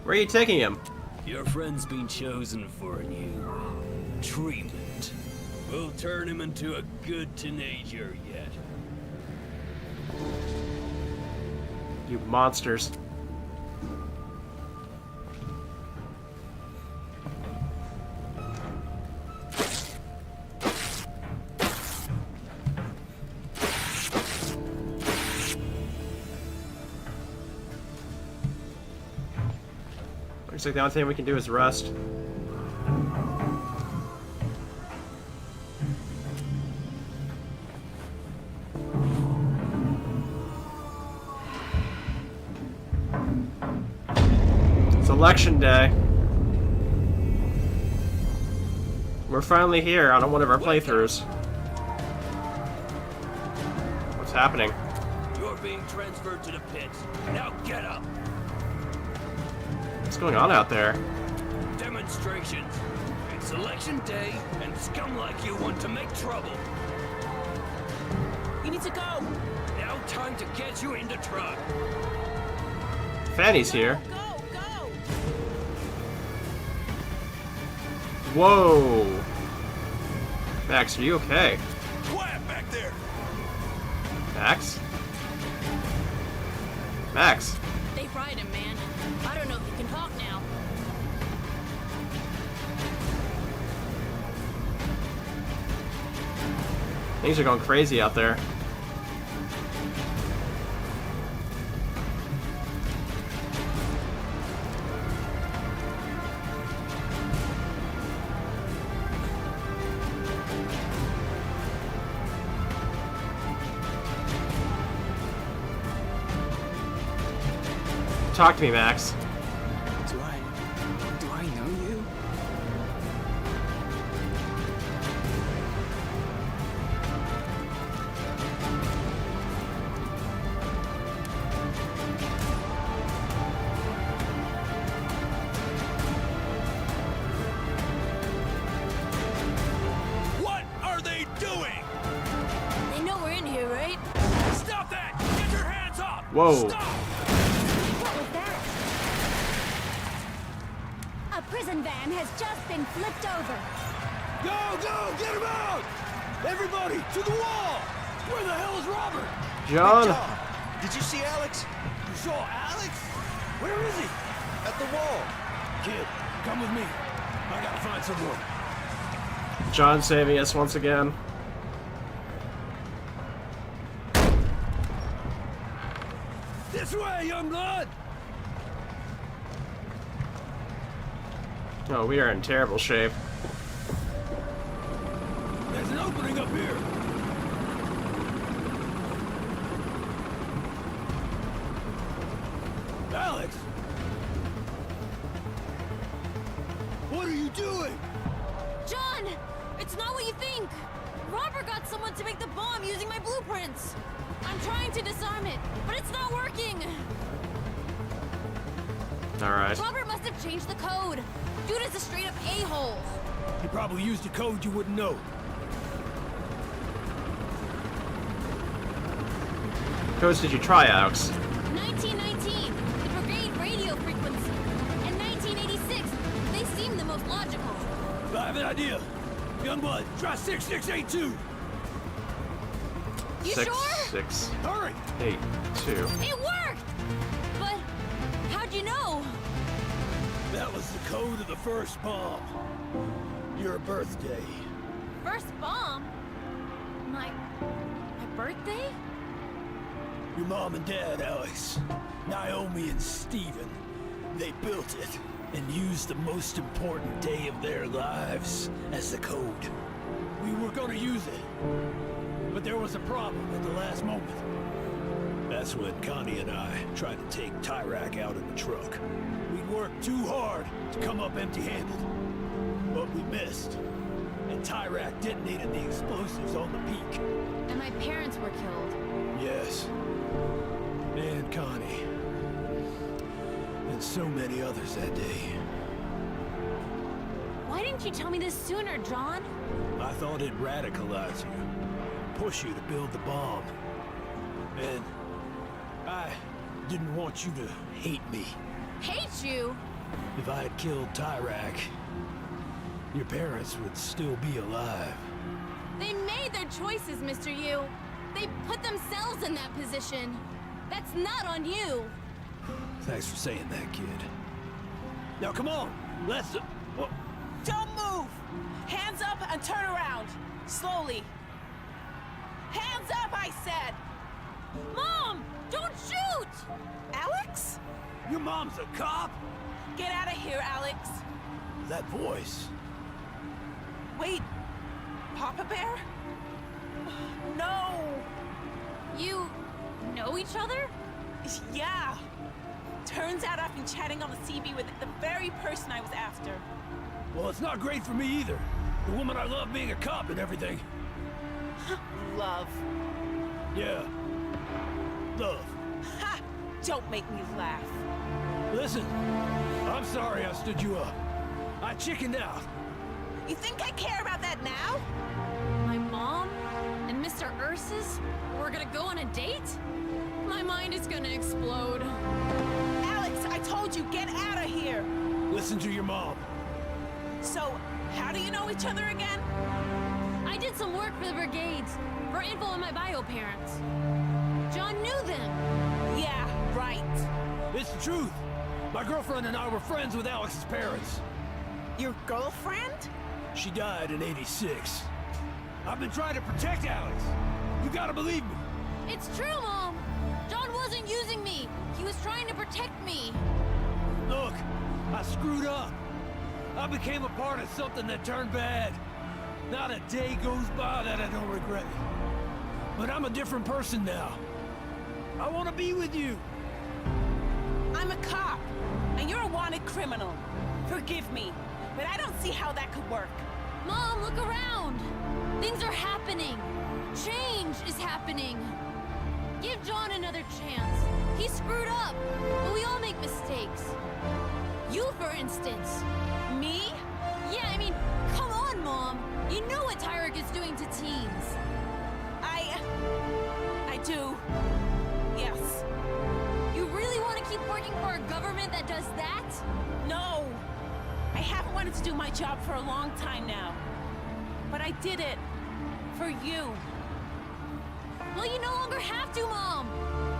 Speaker 1: Where are you taking him?
Speaker 15: Your friend's been chosen for a new treatment. We'll turn him into a good teenager yet.
Speaker 1: You monsters. Looks like the only thing we can do is rest. It's election day. We're finally here on one of our playthroughs. What's happening?
Speaker 15: You're being transferred to the pits. Now get up.
Speaker 1: What's going on out there?
Speaker 15: Demonstrations. It's election day, and scum like you want to make trouble.
Speaker 4: You need to go.
Speaker 15: Now time to get you in the truck.
Speaker 1: Fanny's here.
Speaker 4: Go, go.
Speaker 1: Whoa. Max, are you okay?
Speaker 15: Quiet back there.
Speaker 1: Max? Max?
Speaker 3: They fried him, man. I don't know if he can talk now.
Speaker 1: Things are going crazy out there. Talk to me, Max.
Speaker 12: Do I know you?
Speaker 15: What are they doing?
Speaker 3: They know we're in here, right?
Speaker 15: Stop that! Get your hands up!
Speaker 1: Whoa.
Speaker 15: Stop!
Speaker 2: What was that? A prison van has just been flipped over.
Speaker 14: Go, go, get him out! Everybody, to the wall! Where the hell is Robert?
Speaker 1: John?
Speaker 6: Did you see Alex?
Speaker 14: You saw Alex? Where is he?
Speaker 6: At the wall.
Speaker 14: Kid, come with me. I gotta find someone.
Speaker 1: John saving us once again.
Speaker 14: This way, young blood!
Speaker 1: Oh, we are in terrible shape.
Speaker 14: There's an opening up here. Alex! What are you doing?
Speaker 3: John! It's not what you think! Robert got someone to make the bomb using my blueprints! I'm trying to disarm it, but it's not working!
Speaker 1: Alright.
Speaker 3: Robert must have changed the code! Dude is a straight-up a-hole!
Speaker 14: He probably used a code you wouldn't know.
Speaker 1: Codes did you try, Alex?
Speaker 3: 1919, the brigade radio frequency. And 1986, they seem the most logical.
Speaker 14: I have an idea. Youngblood, try 6682.
Speaker 3: You sure?
Speaker 1: 6,
Speaker 14: Hurry!
Speaker 1: 8, 2.
Speaker 3: It worked! But how'd you know?
Speaker 14: That was the code of the first bomb. Your birthday.
Speaker 3: First bomb? My birthday?
Speaker 14: Your mom and dad, Alex. Naomi and Steven. They built it and used the most important day of their lives as the code. We were gonna use it, but there was a problem at the last moment. That's when Connie and I tried to take Tyrak out in the truck. We'd worked too hard to come up empty-handed, but we missed. And Tyrak detonated the explosives on the peak.
Speaker 3: And my parents were killed.
Speaker 14: Yes. And Connie. And so many others that day.
Speaker 3: Why didn't you tell me this sooner, John?
Speaker 14: I thought it'd radicalize you. Push you to build the bomb. And I didn't want you to hate me.
Speaker 3: Hate you?
Speaker 14: If I had killed Tyrak, your parents would still be alive.
Speaker 3: They made their choices, Mr. Yu. They put themselves in that position. That's not on you.
Speaker 14: Thanks for saying that, kid. Now come on, let's...
Speaker 4: Don't move! Hands up and turn around. Slowly. Hands up, I said!
Speaker 3: Mom! Don't shoot!
Speaker 4: Alex?
Speaker 14: Your mom's a cop?
Speaker 4: Get out of here, Alex.
Speaker 14: That voice.
Speaker 4: Wait. Papa Bear? No.
Speaker 3: You know each other?
Speaker 4: Yeah. Turns out I've been chatting on the CB with the very person I was after.
Speaker 14: Well, it's not great for me either. The woman I love being a cop and everything.
Speaker 4: Love.
Speaker 14: Yeah. Love.
Speaker 4: Ha! Don't make me laugh.
Speaker 14: Listen, I'm sorry I stood you up. I chickened out.
Speaker 4: You think I care about that now?
Speaker 3: My mom and Mr. Ursus were gonna go on a date? My mind is gonna explode.
Speaker 4: Alex, I told you, get out of here!
Speaker 14: Listen to your mom.
Speaker 4: So, how do you know each other again?
Speaker 3: I did some work for the brigades, for info on my bio parents. John knew them.
Speaker 4: Yeah, right.
Speaker 14: It's the truth. My girlfriend and I were friends with Alex's parents.
Speaker 4: Your girlfriend?
Speaker 14: She died in '86. I've been trying to protect Alex. You gotta believe me.
Speaker 3: It's true, Mom. John wasn't using me. He was trying to protect me.
Speaker 14: Look, I screwed up. I became a part of something that turned bad. Not a day goes by that I don't regret it. But I'm a different person now. I want to be with you.
Speaker 4: I'm a cop, and you're a wanted criminal. Forgive me, but I don't see how that could work.
Speaker 3: Mom, look around. Things are happening. Change is happening. Give John another chance. He screwed up, but we all make mistakes. You, for instance.
Speaker 4: Me?
Speaker 3: Yeah, I mean, come on, Mom. You know what Tyrick is doing to teens.
Speaker 4: I do. Yes.
Speaker 3: You really want to keep working for a government that does that?
Speaker 4: No. I haven't wanted to do my job for a long time now. But I did it. For you.
Speaker 3: Well, you no longer have to, Mom.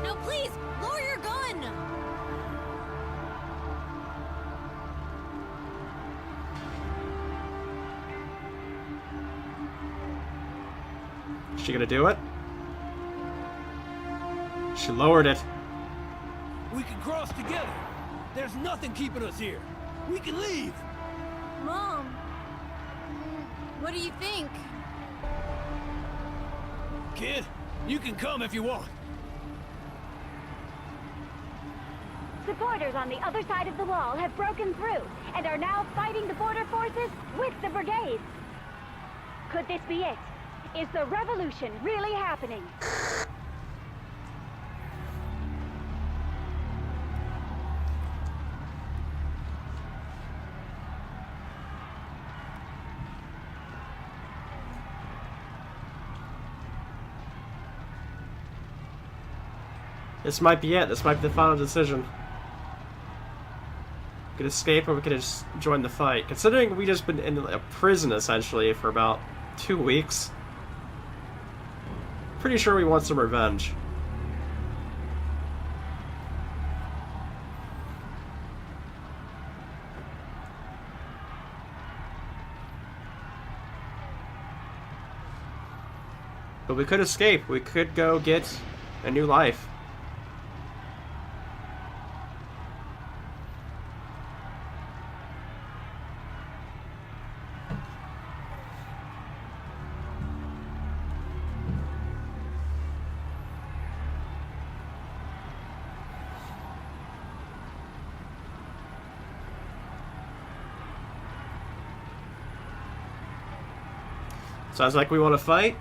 Speaker 3: Now, please, lower your gun.
Speaker 1: Is she gonna do it? She lowered it.
Speaker 14: We can cross together. There's nothing keeping us here. We can leave.
Speaker 3: Mom, what do you think?
Speaker 14: Kid, you can come if you want.
Speaker 13: Supporters on the other side of the wall have broken through and are now fighting the border forces with the brigades. Could this be it? Is the revolution really happening?
Speaker 1: This might be it. This might be the final decision. We could escape or we could just join the fight. Considering we just been in a prison, essentially, for about 2 weeks. Pretty sure we want some revenge. But we could escape. We could go get a new life. Sounds like we want to fight.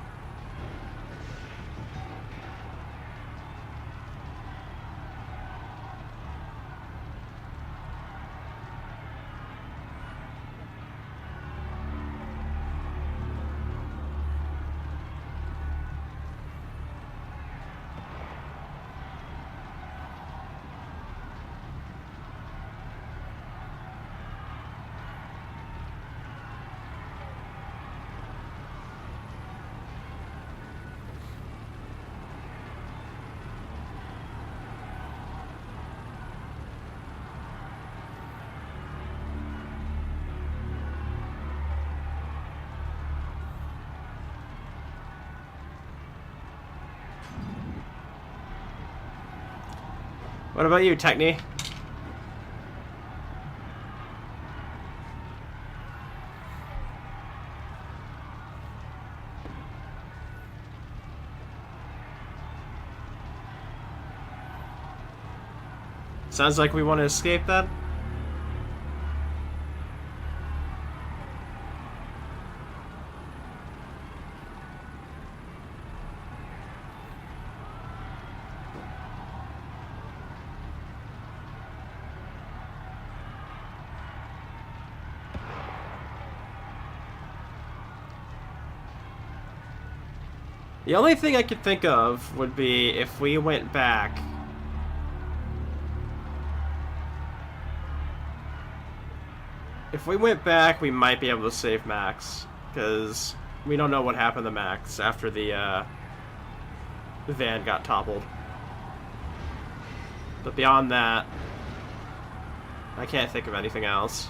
Speaker 1: What about you, Techni? Sounds like we want to escape then? The only thing I could think of would be if we went back. If we went back, we might be able to save Max, because we don't know what happened to Max after the van got toppled. But beyond that, I can't think of anything else.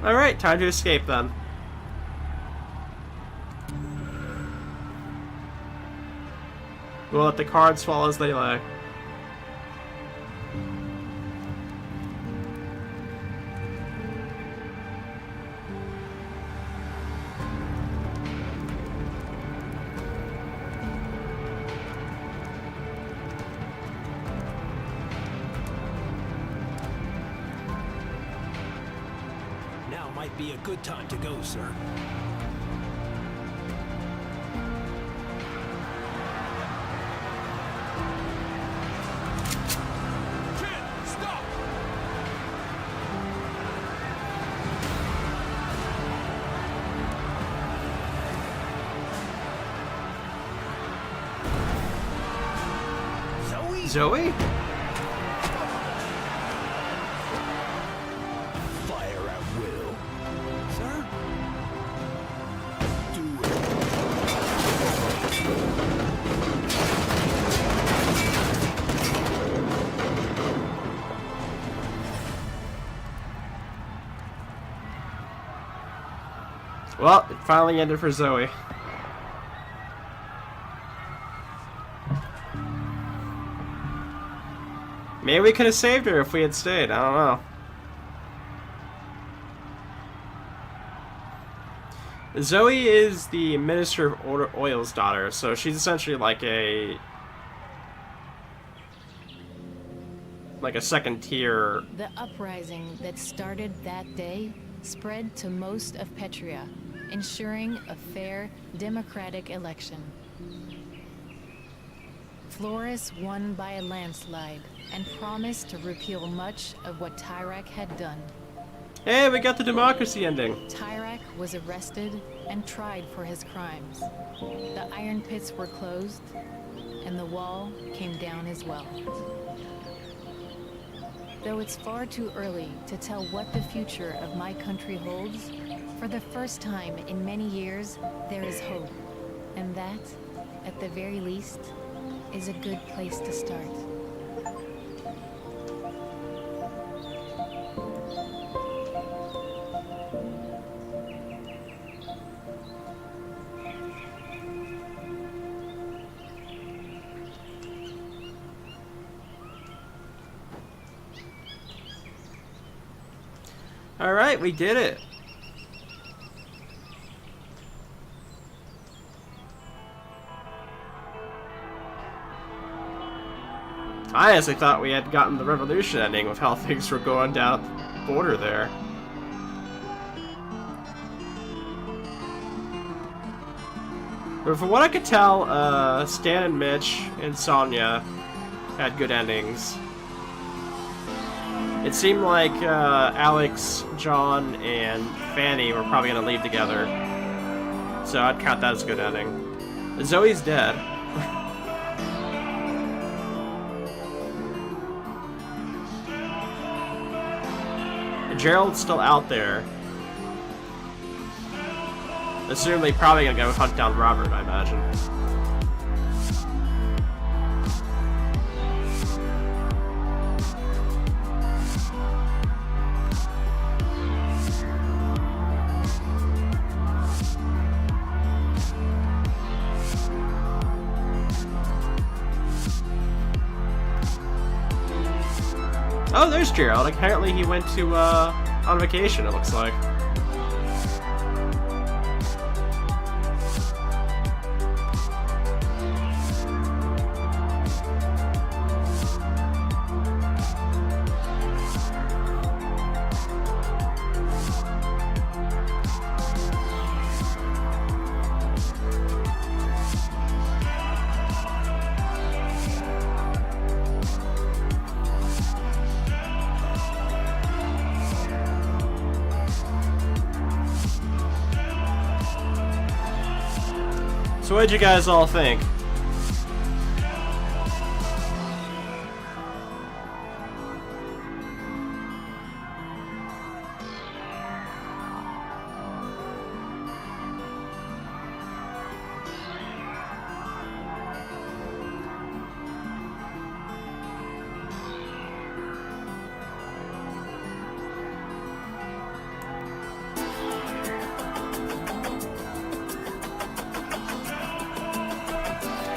Speaker 1: Alright, time to escape then. We'll let the cards fall as they lay.
Speaker 14: Might be a good time to go, sir.
Speaker 11: Kid, stop!
Speaker 14: Zoe?
Speaker 1: Zoe? Well, it finally ended for Zoe. Maybe we could have saved her if we had stayed. I don't know. Zoe is the Minister of Oil's daughter, so she's essentially like a second tier.
Speaker 3: The uprising that started that day spread to most of Petria, ensuring a fair, democratic election. Flores won by a landslide and promised to repeal much of what Tyrak had done.
Speaker 1: Hey, we got the democracy ending.
Speaker 3: Tyrak was arrested and tried for his crimes. The iron pits were closed, and the wall came down as well. Though it's far too early to tell what the future of my country holds, for the first time in many years, there is hope. And that, at the very least, is a good place to start.
Speaker 1: Alright, we did it. I honestly thought we had gotten the revolution ending with how things were going down the border there. But from what I could tell, Stan and Mitch and Sonya had good endings. It seemed like Alex, John, and Fanny were probably going to leave together. So I'd count that as a good ending. Zoe's dead. Gerald's still out there. Assumably probably going to go hunt down Robert, I imagine. Oh, there's Gerald. Apparently he went to, on vacation, it looks like. So what'd you guys all think?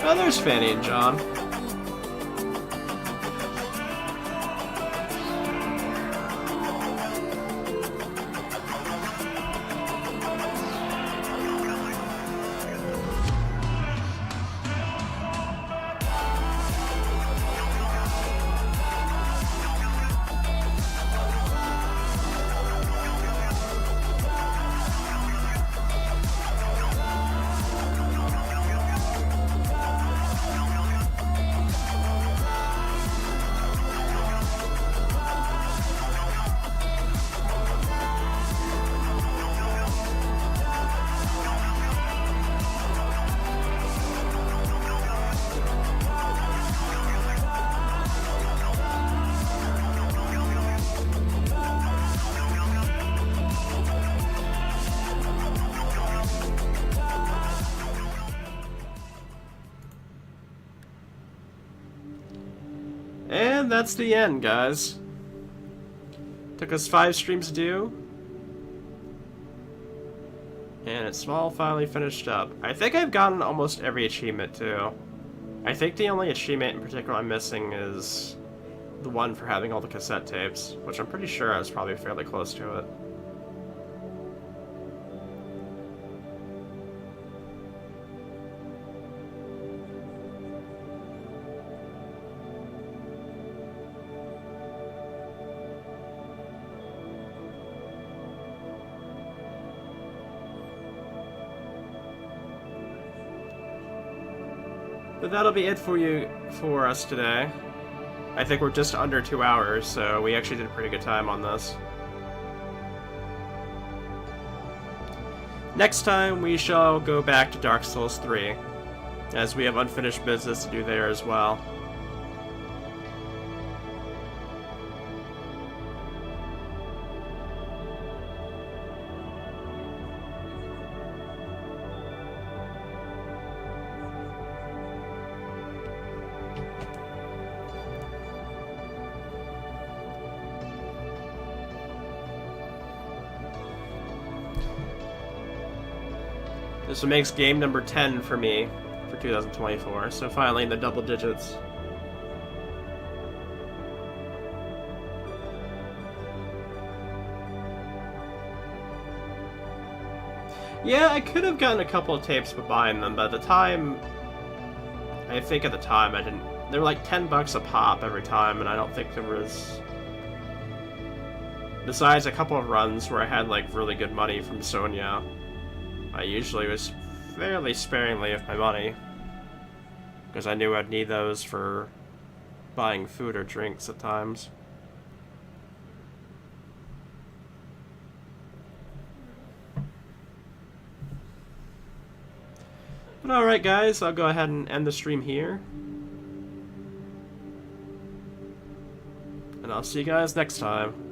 Speaker 1: Oh, there's Fanny and John. And that's the end, guys. Took us 5 streams to do. And it's all finally finished up. I think I've gotten almost every achievement, too. I think the only achievement in particular I'm missing is the one for having all the cassette tapes, which I'm pretty sure I was probably fairly close to it. But that'll be it for us today. I think we're just under 2 hours, so we actually did a pretty good time on this. Next time we shall go back to Dark Souls 3, as we have unfinished business to do there as well. This makes game number 10 for me for 2024, so finally in the double digits. Yeah, I could have gotten a couple of tapes by buying them, but at the time, I think at the time I didn't. They were like $10 a pop every time, and I don't think there was. Besides a couple of runs where I had like really good money from Sonya, I usually was fairly sparingly of my money, because I knew I'd need those for buying food or drinks at times. But alright guys, I'll go ahead and end the stream here. And I'll see you guys next time.